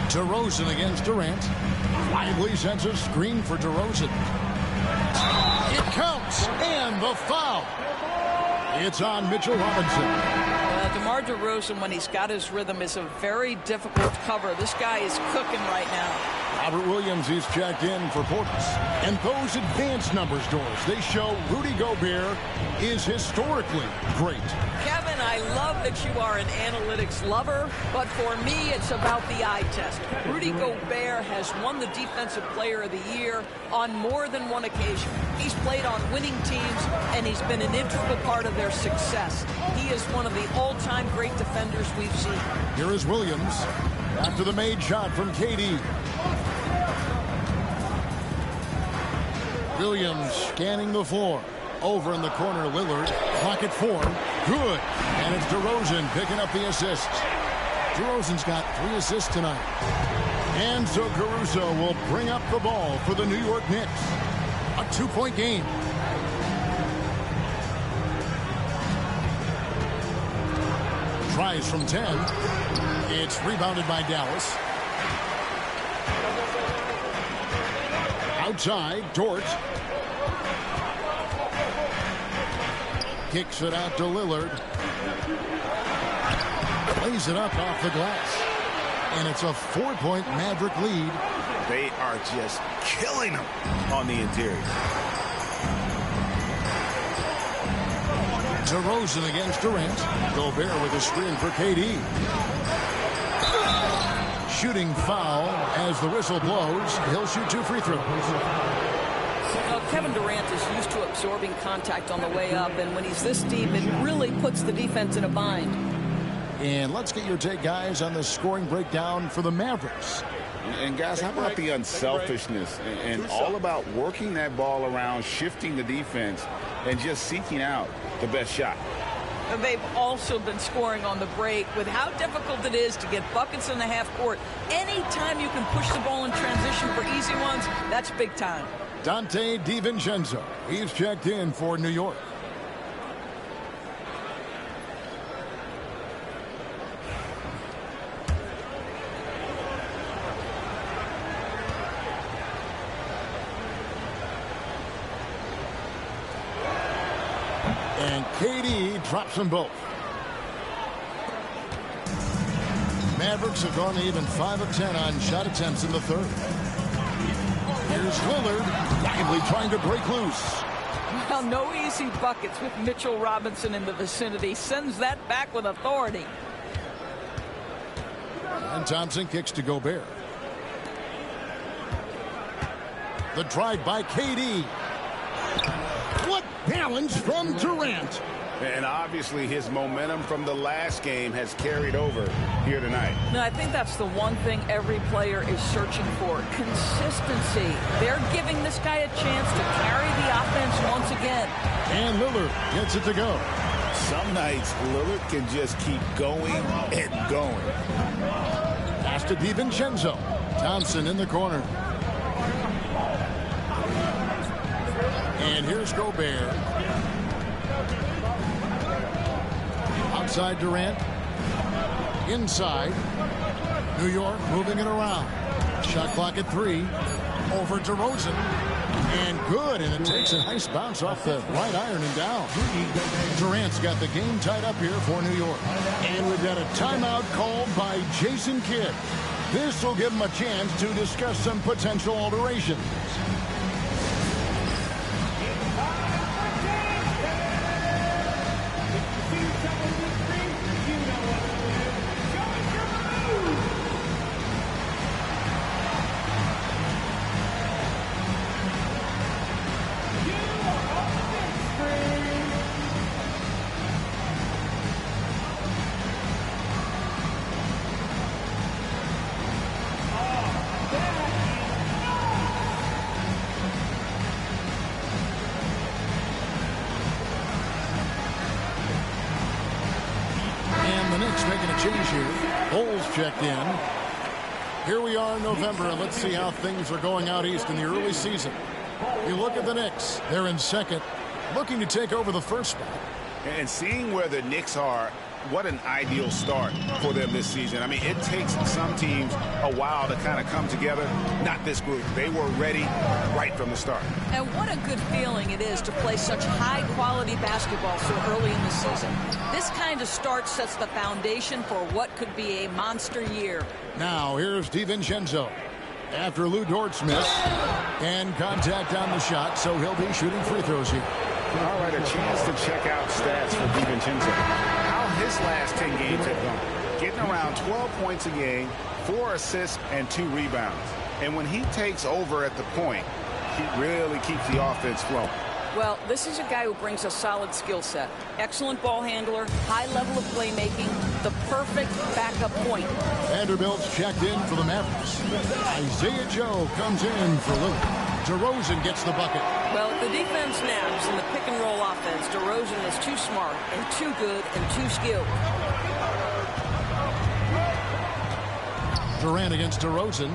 Speaker 1: DeRozan against Durant. Lively sends a screen for DeRozan. It counts, and the foul. It's on Mitchell Robinson.
Speaker 3: DeMar DeRozan, when he's got his rhythm, is a very difficult cover. This guy is cooking right now.
Speaker 1: Robert Williams is checked in for Portis. And those advanced numbers, Doris, they show Rudy Gobert is historically great.
Speaker 3: Kevin, I love that you are an analytics lover, but for me, it's about the eye test. Rudy Gobert has won the Defensive Player of the Year on more than one occasion. He's played on winning teams, and he's been an integral part of their success. He is one of the all-time great defenders we've seen.
Speaker 1: Here is Williams after the made shot from KD. Williams scanning the floor. Over in the corner, Lillard. Clock at 4. Good. And it's DeRozan picking up the assist. DeRozan's got 3 assists tonight. And so Caruso will bring up the ball for the New York Knicks. A 2-point game. Tries from 10. It's rebounded by Dallas. Outside, Dort. Kicks it out to Lillard. Plays it up off the glass. And it's a 4-point Maverick lead.
Speaker 2: They are just killing them on the interior.
Speaker 1: DeRozan against Durant. Gobert with a screen for KD. Shooting foul as the whistle blows. He'll shoot 2 free throws.
Speaker 3: Kevin Durant is used to absorbing contact on the way up, and when he's this deep, it really puts the defense in a bind.
Speaker 1: And let's get your take, guys, on the scoring breakdown for the Mavericks.
Speaker 6: And guys, how about the unselfishness and all about working that ball around, shifting the defense, and just seeking out the best shot?
Speaker 3: They've also been scoring on the break with how difficult it is to get buckets in the half court. Anytime you can push the ball in transition for easy ones, that's big time.
Speaker 1: Dante DiVincenzo. He's checked in for New York. And KD drops them both. Mavericks have gone even 5 of 10 on shot attempts in the third. Here's Lillard, lively trying to break loose.
Speaker 3: Well, no easy buckets with Mitchell Robinson in the vicinity. Sends that back with authority.
Speaker 1: And Thompson kicks to Gobert. The drive by KD. What balance from Durant.
Speaker 2: And obviously his momentum from the last game has carried over here tonight.
Speaker 3: Now, I think that's the one thing every player is searching for. Consistency. They're giving this guy a chance to carry the offense once again.
Speaker 1: And Lillard gets it to go.
Speaker 2: Some nights Lillard can just keep going and going.
Speaker 1: Pass to DiVincenzo. Thompson in the corner. And here's Gobert. Outside Durant. Inside. New York moving it around. Shot clock at 3. Over DeRozan. And good. And it takes a nice bounce off the right iron and down. Durant's got the game tied up here for New York. And we've got a timeout called by Jason Kidd. This will give him a chance to discuss some potential alterations. Knicks making a change here. Bulls checked in. Here we are in November, and let's see how things are going out east in the early season. You look at the Knicks. They're in second, looking to take over the first spot.
Speaker 2: And seeing where the Knicks are, what an ideal start for them this season. I mean, it takes some teams a while to kind of come together. Not this group. They were ready right from the start.
Speaker 3: And what a good feeling it is to play such high-quality basketball so early in the season. This kind of start sets the foundation for what could be a monster year.
Speaker 1: Now, here's DiVincenzo. After Lou Dort's miss and contact on the shot, so he'll be shooting free throws here.
Speaker 2: All right, a chance to check out stats for DiVincenzo. How his last 10 games have gone. Getting around 12 points a game, 4 assists, and 2 rebounds. And when he takes over at the point, he really keeps the offense flowing.
Speaker 3: Well, this is a guy who brings a solid skill set. Excellent ball handler, high level of playmaking, the perfect backup point.
Speaker 1: Vanderbilt's checked in for the Mavericks. Isaiah Joe comes in for Lillard. DeRozan gets the bucket.
Speaker 3: Well, the defense naps in the pick-and-roll offense. DeRozan is too smart and too good and too skilled.
Speaker 1: Durant against DeRozan.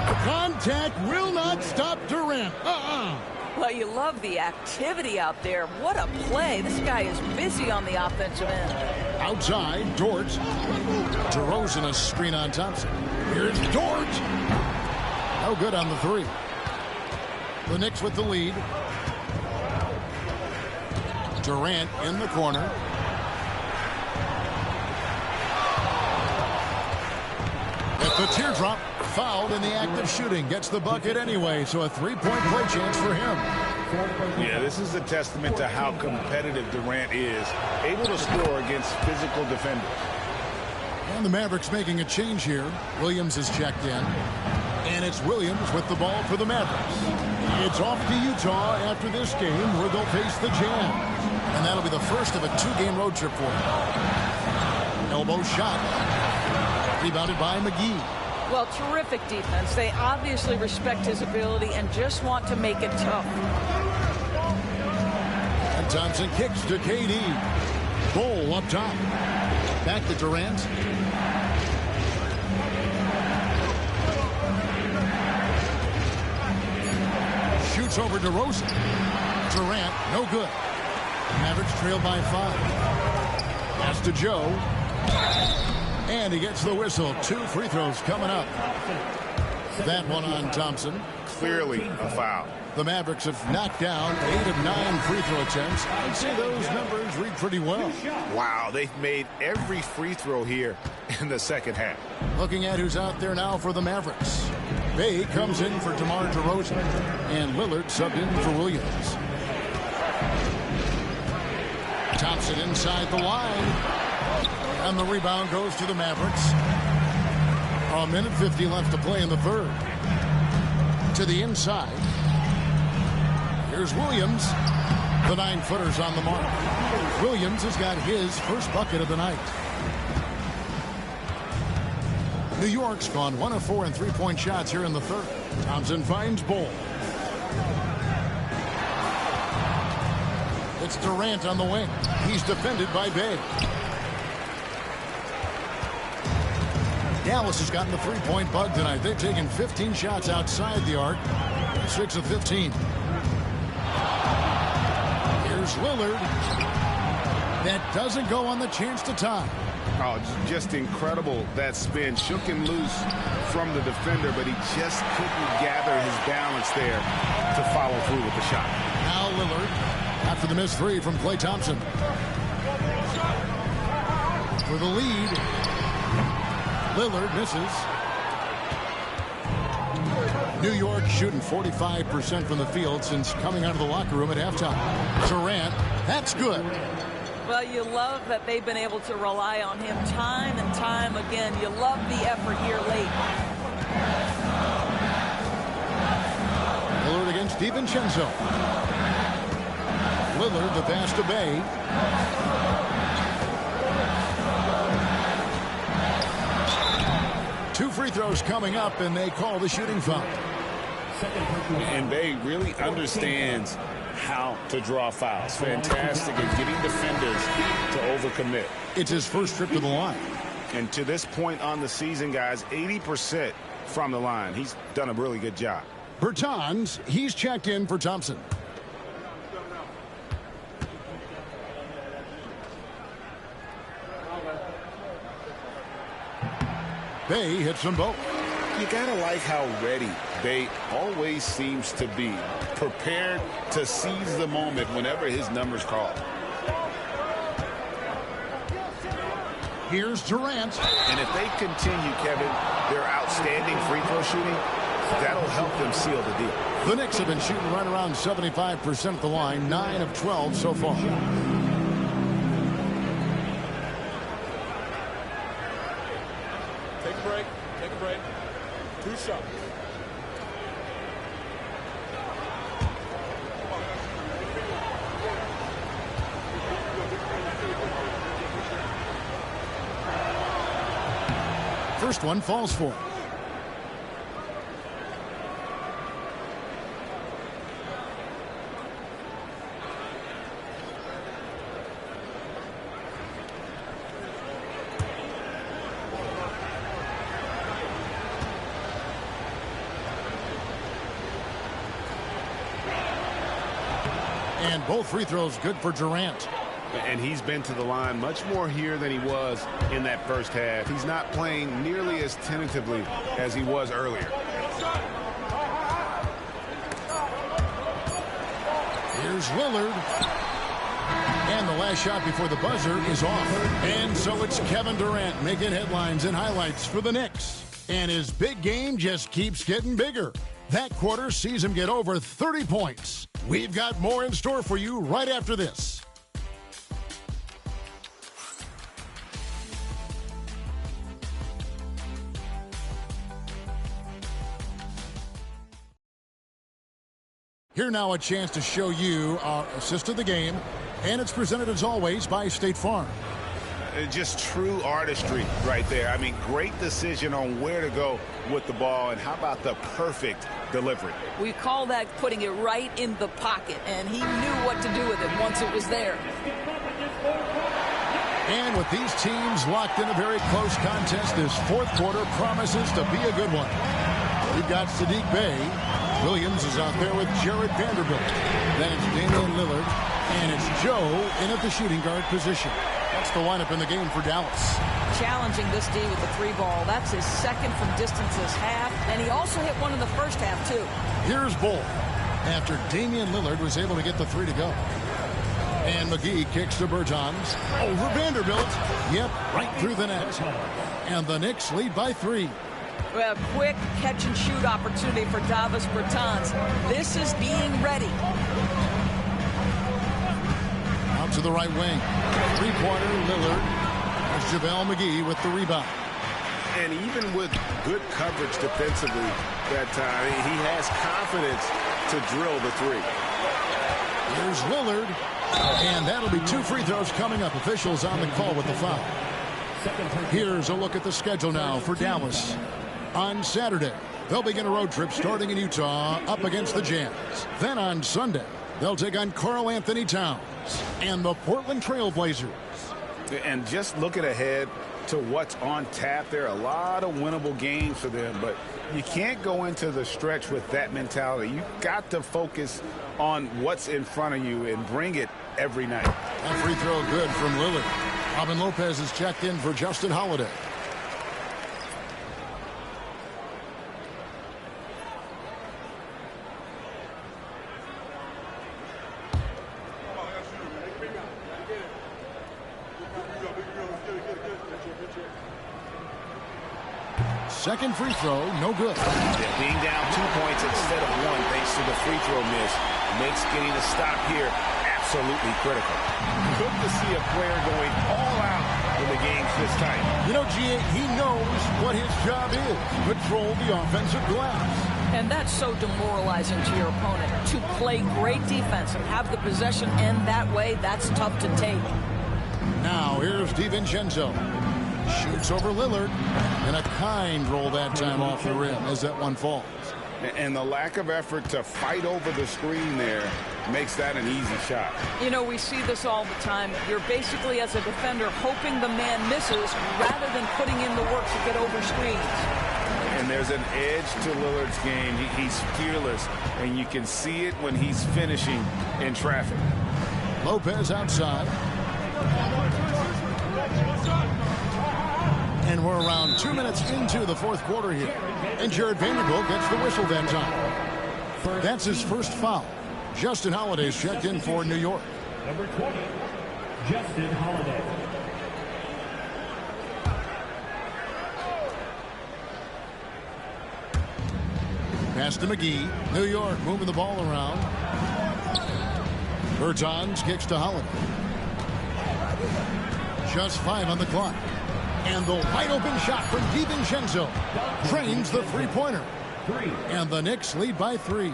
Speaker 1: The contact will not stop Durant.
Speaker 3: Well, you love the activity out there. What a play. This guy is busy on the offensive end.
Speaker 1: Outside, Dort. DeRozan a screen on Thompson. Here's Dort. No good on the three. The Knicks with the lead. Durant in the corner. At the teardrop, fouled in the act of shooting. Gets the bucket anyway, so a three-point play chance for him.
Speaker 2: Yeah, this is a testament to how competitive Durant is. Able to score against physical defenders.
Speaker 1: And the Mavericks making a change here. Williams is checked in. And it's Williams with the ball for the Mavericks. It's off to Utah after this game where they'll face the Jazz. And that'll be the first of a 2-game road trip for them. Elbow shot. Rebounded by McGee.
Speaker 3: Well, terrific defense. They obviously respect his ability and just want to make it tough.
Speaker 1: And Thompson kicks to KD. Bull up top. Back to Durant. Shoots over DeRozan. Durant, no good. Mavericks trail by 5. Pass to Joe. And he gets the whistle. 2 free throws coming up. That one on Thompson.
Speaker 2: Clearly a foul.
Speaker 1: The Mavericks have knocked down 8 of 9 free throw attempts. I'd say those numbers read pretty well.
Speaker 2: Wow, they've made every free throw here in the second half.
Speaker 1: Looking at who's out there now for the Mavericks. Bay comes in for DeMar DeRozan. And Lillard subbed in for Williams. Thompson inside the line. And the rebound goes to the Mavericks. A minute 50 left to play in the third. To the inside. Here's Williams. The 9-footer's on the mark. Williams has got his first bucket of the night. New York's gone 1 of 4 in three-point shots here in the third. Thompson finds Bull. It's Durant on the wing. He's defended by Bay. Dallas has gotten the three-point bug tonight. They've taken 15 shots outside the arc. 6 of 15. Here's Lillard. That doesn't go on the chance to tie.
Speaker 2: Oh, just incredible, that spin. Shook him loose from the defender, but he just couldn't gather his balance there to follow through with the shot.
Speaker 1: Now Lillard, after the missed 3 from Klay Thompson. For the lead. Lillard misses. New York shooting 45% from the field since coming out of the locker room at halftime. Durant, that's good.
Speaker 3: Well, you love that they've been able to rely on him time and time again. You love the effort here late.
Speaker 1: Lillard against DiVincenzo. Lillard, the pass to Bay. Two free throws coming up, and they call the shooting foul.
Speaker 2: And Bay really understands how to draw fouls. Fantastic at getting defenders to overcommit.
Speaker 1: It's his first trip to the line.
Speaker 2: And to this point on the season, guys, 80% from the line. He's done a really good job.
Speaker 1: Bertans, he's checked in for Thompson. Bay hits them both.
Speaker 2: You gotta like how ready Bay always seems to be, prepared to seize the moment whenever his number's called.
Speaker 1: Here's Durant.
Speaker 2: And if they continue, Kevin, their outstanding free throw shooting, that'll help them seal the deal.
Speaker 1: The Knicks have been shooting right around 75% at the line, 9 of 12 so far.
Speaker 7: Take a break. Take a break. 2 shots.
Speaker 1: First one falls for him. And both free throws good for Durant.
Speaker 2: And he's been to the line much more here than he was in that first half. He's not playing nearly as tentatively as he was earlier.
Speaker 1: Here's Lillard. And the last shot before the buzzer is off. And so it's Kevin Durant making headlines and highlights for the Knicks. And his big game just keeps getting bigger. That quarter sees him get over 30 points. We've got more in store for you right after this. Here now a chance to show you our assist of the game, and it's presented as always by State Farm.
Speaker 2: Just true artistry right there. I mean, great decision on where to go with the ball, and how about the perfect delivery?
Speaker 3: We call that putting it right in the pocket, and he knew what to do with it once it was there.
Speaker 1: And with these teams locked in a very close contest, this fourth quarter promises to be a good one. We've got Sadiq Bey. Williams is out there with Jared Vanderbilt. Then it's Damian Lillard. And it's Joe in at the shooting guard position. That's the lineup in the game for Dallas.
Speaker 3: Challenging this D with the 3 ball. That's his second from distance this half. And he also hit one in the first half, too.
Speaker 1: Here's Bull after Damian Lillard was able to get the 3 to go. And McGee kicks to Bertans. Over Vanderbilt. Yep, right through the net. And the Knicks lead by 3.
Speaker 3: Well, quick catch-and-shoot opportunity for Davis Bertans. This is being ready.
Speaker 1: Out to the right wing. 3-pointer Lillard. There's JaVale McGee with the rebound.
Speaker 2: And even with good coverage defensively that time, he has confidence to drill the 3.
Speaker 1: Here's Lillard. And that'll be 2 free throws coming up. Officials on the call with the foul. Here's a look at the schedule now for Dallas. On Saturday, they'll begin a road trip starting in Utah up against the Jazz. Then on Sunday, they'll take on Karl Anthony Towns and the Portland Trail Blazers.
Speaker 2: And just looking ahead to what's on tap, there are a lot of winnable games for them, but you can't go into the stretch with that mentality. You've got to focus on what's in front of you and bring it every night.
Speaker 1: That free throw good from Lillard. Robin Lopez is checked in for Justin Holiday. Second free throw, no good.
Speaker 2: Being down 2 points instead of 1 thanks to the free throw miss makes getting a stop here absolutely critical. Good to see a player going all out when the game's this tight.
Speaker 1: You know, G.A., he knows what his job is. Control the offensive glass.
Speaker 3: And that's so demoralizing to your opponent. To play great defense and have the possession end that way, that's tough to take.
Speaker 1: Now, here's DiVincenzo. Shoots over Lillard. And a kind roll that time off the rim as that one falls.
Speaker 2: And the lack of effort to fight over the screen there makes that an easy shot.
Speaker 3: You know, we see this all the time. You're basically, as a defender, hoping the man misses rather than putting in the work to get over screens.
Speaker 2: And there's an edge to Lillard's game. He's fearless, and you can see it when he's finishing in traffic.
Speaker 1: Lopez outside. And we're around 2 minutes into the fourth quarter here. And Jared Vanderbilt gets the whistle that time. That's his first foul. Justin Holiday's checked in for New York.
Speaker 8: Number 20, Justin Holiday.
Speaker 1: Pass to McGee. New York moving the ball around. Bertans kicks to Holiday. Just 5 on the clock. And the wide open shot from DiVincenzo drains the three-pointer. And the Knicks lead by 3.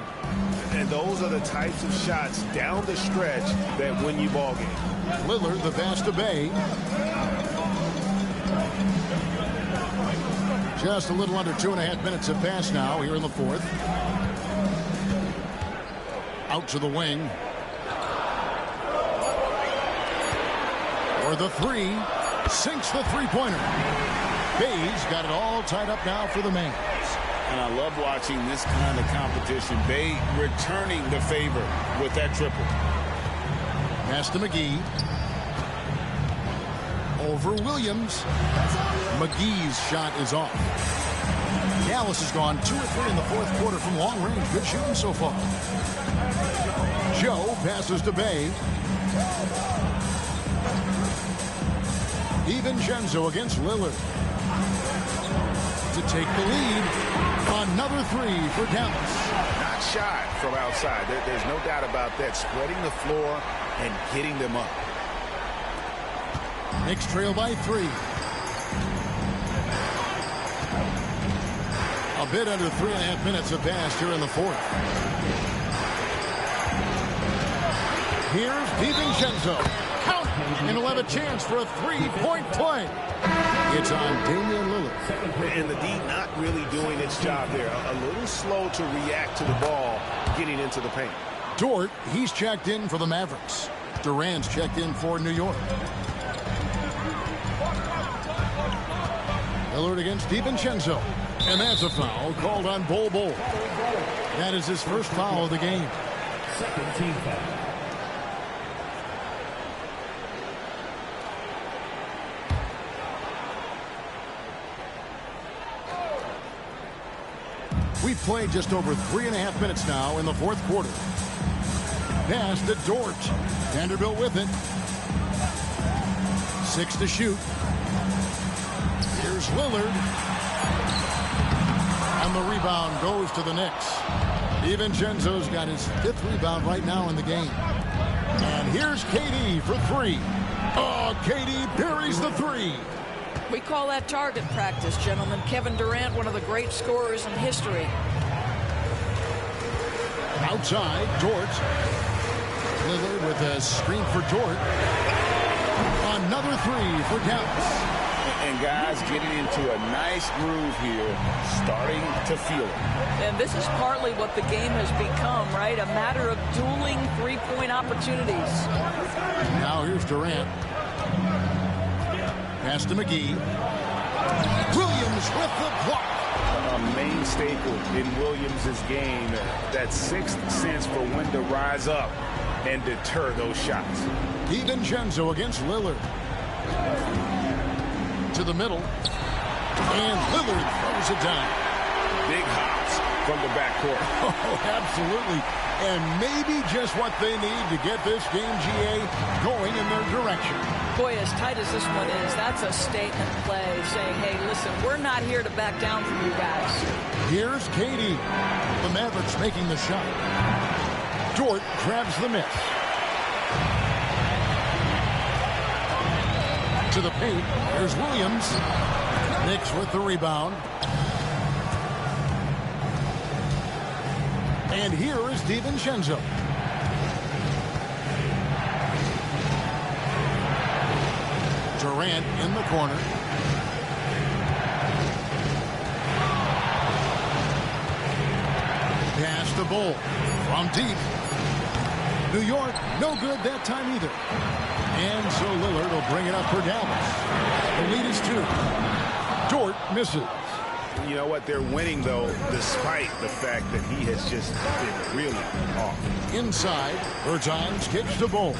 Speaker 2: And those are the types of shots down the stretch that win you ball games.
Speaker 1: Lillard, the pass to Bay. Just a little under 2.5 minutes have passed now here in the fourth. Out to the wing. For the 3. Sinks the three-pointer. Bay's got it all tied up now for the Mavs.
Speaker 2: And I love watching this kind of competition. Bay returning the favor with that triple.
Speaker 1: Pass to McGee. Over Williams. McGee's shot is off. Dallas has gone 2 or 3 in the fourth quarter from long range. Good shooting so far. Joe passes to Bay. DiVincenzo against Lillard. To take the lead. Another 3 for Dallas.
Speaker 2: Not shy from outside. There's no doubt about that. Spreading the floor and getting them up.
Speaker 1: Knicks trail by 3. A bit under 3.5 minutes have passed here in the fourth. Here's DiVincenzo. Count! And he'll have a chance for a 3-point play. It's on Damian Lillard.
Speaker 2: And the D not really doing its job there. A little slow to react to the ball getting into the paint.
Speaker 1: Dort, he's checked in for the Mavericks. Durant's checked in for New York. Lillard against DiVincenzo. And that's a foul called on Bol Bol. That is his first foul of the game.
Speaker 8: Second team foul.
Speaker 1: We've played just over 3.5 minutes now in the fourth quarter. Pass to Dort. Vanderbilt with it. 6 to shoot. Here's Lillard. And the rebound goes to the Knicks. DiVincenzo's got his 5th rebound right now in the game. And here's KD for 3. Oh, KD buries the 3.
Speaker 3: We call that target practice, gentlemen. Kevin Durant, one of the great scorers in history.
Speaker 1: Outside, Dort. Lillard with a screen for Dort. Another 3 for Dallas.
Speaker 2: And guys getting into a nice groove here, starting to feel it.
Speaker 3: And this is partly what the game has become, right? A matter of dueling 3-point opportunities.
Speaker 1: Now here's Durant. Pass to McGee. Williams with the block.
Speaker 2: A main staple in Williams' game, that 6th sense for when to rise up and deter those shots.
Speaker 1: DiVincenzo against Lillard. To the middle. And Lillard throws it down.
Speaker 2: Big hops from the backcourt.
Speaker 1: Oh, absolutely. And maybe just what they need to get this game, GA, going in their direction.
Speaker 3: Boy, as tight as this one is, that's a statement play saying, hey, listen, we're not here to back down from you guys. Here's KD. The Mavericks making the shot. Dort grabs the miss. To the paint. There's Williams. Knicks with the rebound. And here is DiVincenzo. Durant in the corner. Pass to Bol from deep.
Speaker 1: New York, no good that time either. And so Lillard will bring it up for Dallas. The lead is 2. Dort misses.
Speaker 2: You know what? They're winning, though, despite the fact that he has just been really off.
Speaker 1: Inside, Bertans kicks the ball.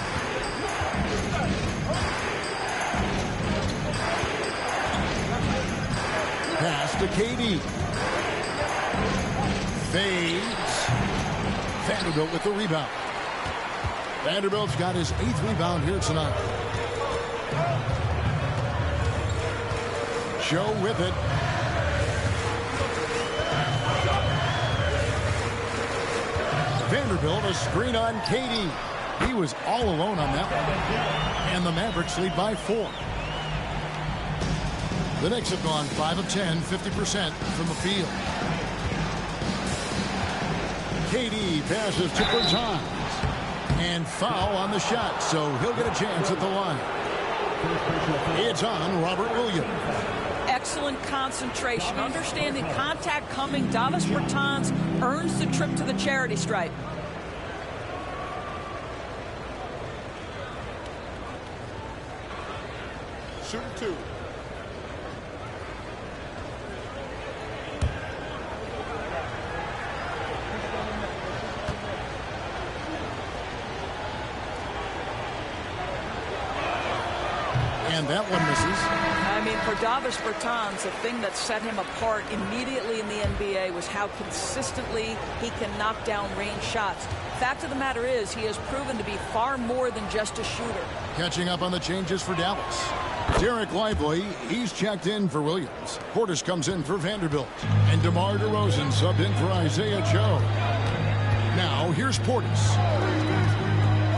Speaker 1: Pass to KD. Fades. Vanderbilt with the rebound. Vanderbilt's got his 8th rebound here tonight. Joe with it. Vanderbilt a screen on KD. He was all alone on that one. And the Mavericks lead by 4. The Knicks have gone 5 of 10, 50% from the field. KD passes to Bertans. And foul on the shot, so he'll get a chance at the line. It's on Robert Williams.
Speaker 3: Excellent concentration. Understanding contact coming. Davis Bertans earns the trip to the charity stripe.
Speaker 10: Shoot 2.
Speaker 1: And that one misses.
Speaker 3: I mean, for Davis Bertans, the thing that set him apart immediately in the NBA was how consistently he can knock down range shots. Fact of the matter is, he has proven to be far more than just a shooter.
Speaker 1: Catching up on the changes for Dallas. Derek Lively, he's checked in for Williams. Portis comes in for Vanderbilt. And DeMar DeRozan subbed in for Isaiah Joe. Now, here's Portis.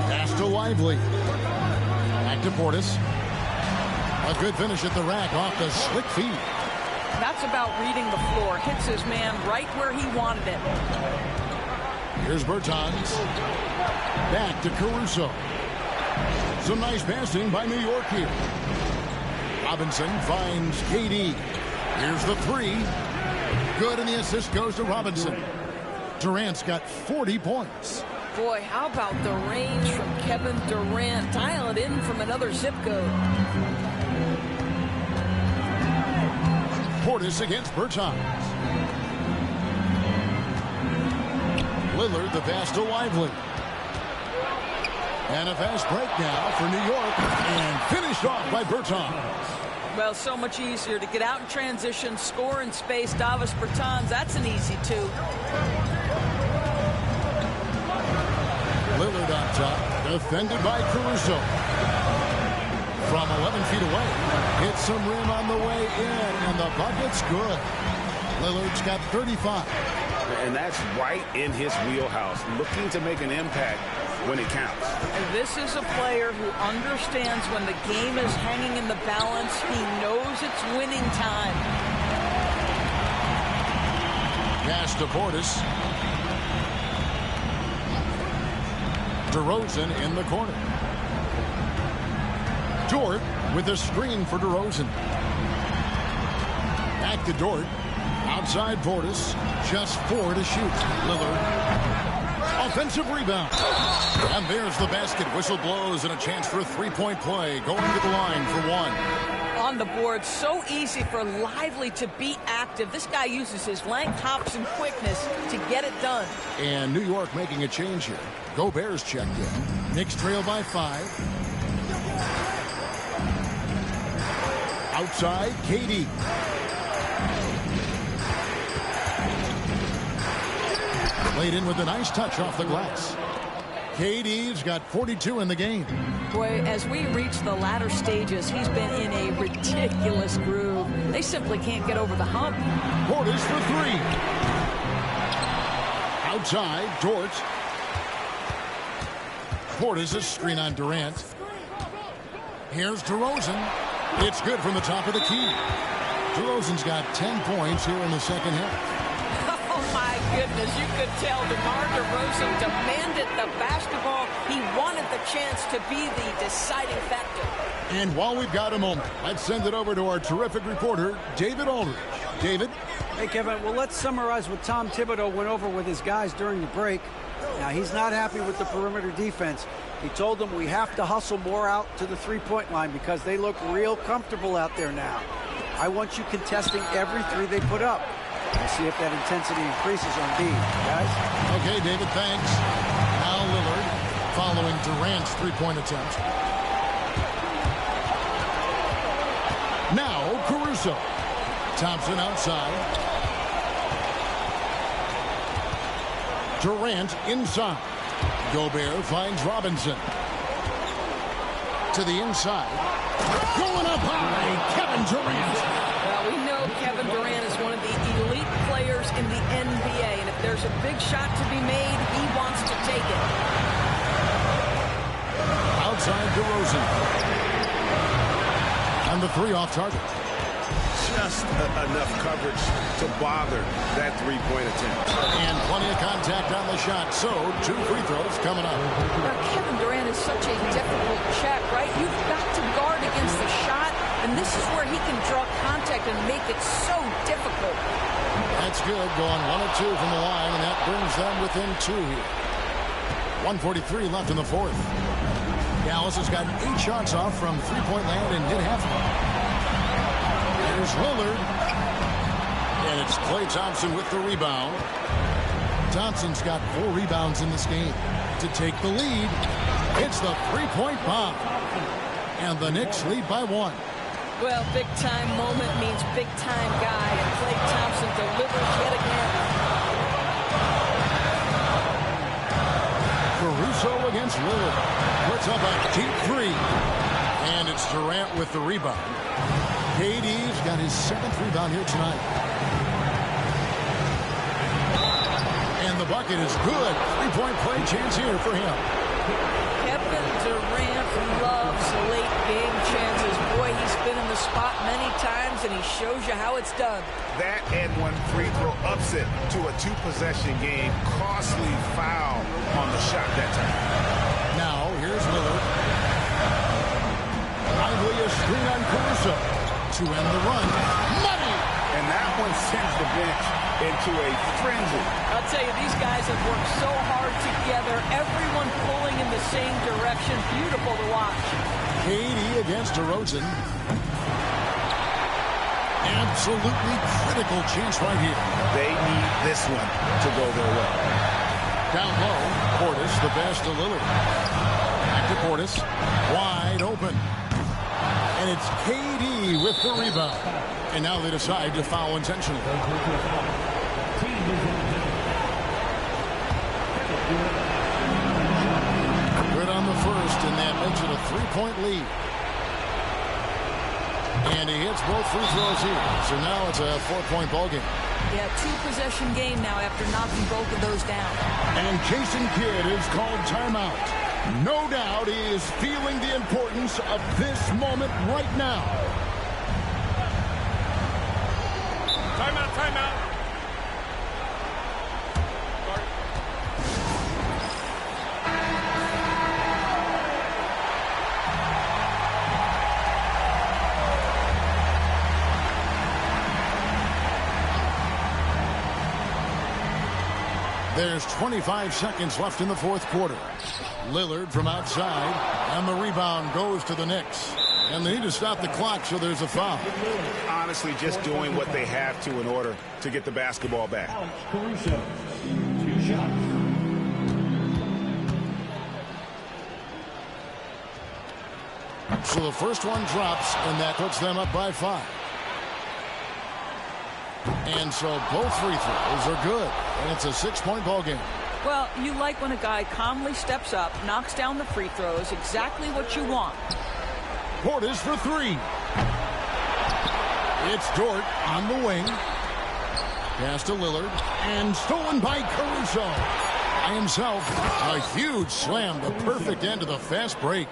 Speaker 1: Pass to Lively. Back to Portis. A good finish at the rack off the slick feed.
Speaker 3: That's about reading the floor. Hits his man right where he wanted it.
Speaker 1: Here's Bertans. Back to Caruso. Some nice passing by New York here. Robinson finds KD. Here's the 3. Good, and the assist goes to Robinson. Durant's got 40 points.
Speaker 3: Boy, how about the range from Kevin Durant? Dial it in from another zip code.
Speaker 1: Portis against Bertans. Lillard, the pass to Lively. And a fast break now for New York. And finished off by Bertans.
Speaker 3: Well, so much easier to get out in transition, score in space. Davis Bertans, that's an easy 2.
Speaker 1: Lillard on top, defended by Caruso. From 11 feet away, hits some rim on the way in, and the bucket's good. Lillard's got 35.
Speaker 2: And that's right in his wheelhouse, looking to make an impact when it counts.
Speaker 3: And this is a player who understands when the game is hanging in the balance. He knows it's winning time.
Speaker 1: Pass to Portis. DeRozan in the corner. Dort with a screen for DeRozan. Back to Dort. Outside Portis. Just 4 to shoot. Lillard. Offensive rebound. And there's the basket. Whistle blows and a chance for a 3-point play. Going to the line for 1.
Speaker 3: On the board, so easy for Lively to be active. This guy uses his length, hops, and quickness to get it done.
Speaker 1: And New York making a change here. Gobert's checked in. Knicks trail by 5. Outside, KD. Played in with a nice touch off the glass. KD's got 42 in the game.
Speaker 3: Boy, as we reach the latter stages, he's been in a ridiculous groove. They simply can't get over the hump.
Speaker 1: Portis for 3. Outside, Dort. Portis a screen on Durant. Here's DeRozan. It's good from the top of the key. DeRozan's got 10 points here in the second half.
Speaker 3: Oh, my goodness. You could tell DeMar DeRozan demanded the basketball. He wanted the chance to be the deciding factor.
Speaker 1: And while we've got a moment, let's send it over to our terrific reporter, David Aldridge. David?
Speaker 5: Hey, Kevin, well, let's summarize what Tom Thibodeau went over with his guys during the break. Now, he's not happy with the perimeter defense. He told them we have to hustle more out to the three-point line because they look real comfortable out there now. I want you contesting every three they put up. We'll see if that intensity increases on D, guys.
Speaker 1: Okay, David, thanks. Now Lillard following Durant's three-point attempt. Now Caruso. Thompson outside. Durant inside. Gobert finds Robinson. To the inside. Going up high, Kevin Durant.
Speaker 3: Well, we know Kevin Durant is one of the elite players in the NBA, and if there's a big shot to be made, he wants to take it.
Speaker 1: Outside DeRozan. And the three off target.
Speaker 6: Just enough coverage to bother that three-point attempt.
Speaker 1: And plenty of contact on the shot. So, 2 free throws coming up.
Speaker 3: Now, Kevin Durant is such a difficult check, right? You've got to guard against the shot, and this is where he can draw contact and make it so difficult.
Speaker 1: That's good. Going 1 of 2 from the line, and that brings them within 2 here. 1:43 left in the fourth. Dallas has gotten 8 shots off from three-point land and hit half of them. There's Lillard. And it's Klay Thompson with the rebound. Thompson's got 4 rebounds in this game to take the lead. It's the three-point bomb. And the Knicks lead by 1.
Speaker 3: Well, big-time moment means big-time guy, and Klay Thompson delivers yet again.
Speaker 1: Caruso against Lillard. Puts up a deep 3. And it's Durant with the rebound. KD's got his 7th rebound here tonight. And the bucket is good. Three-point play chance here for him.
Speaker 3: Kevin Durant loves late game chances. Boy, he's been in the spot many times, and he shows you how it's done.
Speaker 2: That and one free throw upset to a 2-possession game. Costly foul on the shot that time.
Speaker 1: Now, here's Lillard. Lively a screen on Caruso to end the run. Money!
Speaker 2: And that one sends the bench into a frenzy.
Speaker 3: I'll tell you, these guys have worked so hard together. Everyone pulling in the same direction. Beautiful to watch.
Speaker 1: KD against DeRozan. Absolutely critical chance right here.
Speaker 2: They need this one to go their way.
Speaker 1: Down low, Portis, the pass to Lillard. Back to Portis. Wide open. And it's KD with the rebound. And now they decide to foul intentionally. Good on the first, and that makes it a 3-point lead. And he hits both free throws here. So now it's a 4-point ball game.
Speaker 3: Yeah, 2-possession game now after knocking both of those down.
Speaker 1: And Jason Kidd is called timeout. No doubt he is feeling the importance of this moment right now.
Speaker 7: Timeout, timeout.
Speaker 1: There's 25 seconds left in the fourth quarter. Lillard from outside, and the rebound goes to the Knicks. And they need to stop the clock, so there's a foul.
Speaker 2: Honestly, just doing what they have to in order to get the basketball back.
Speaker 8: Caruso, 2 shots.
Speaker 1: So the first one drops, and that puts them up by 5. And so both free throws are good, and it's a 6-point ball game.
Speaker 3: Well, you like when a guy calmly steps up, knocks down the free throws, exactly what you want.
Speaker 1: Portis for 3. It's Dort on the wing. Pass to Lillard, and stolen by Caruso. By himself, a huge slam, the perfect end of the fast break.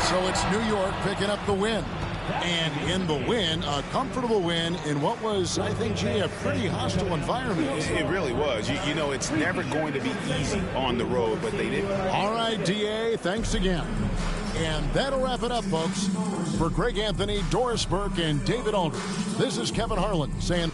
Speaker 1: So it's New York picking up the win. And in the win, a comfortable win in what was, I think, G, a pretty hostile environment.
Speaker 2: It really was. You know, it's never going to be easy on the road, but they did.
Speaker 1: All right, DA, thanks again. And that'll wrap it up, folks. For Greg Anthony, Doris Burke, and David Aldridge, this is Kevin Harlan saying...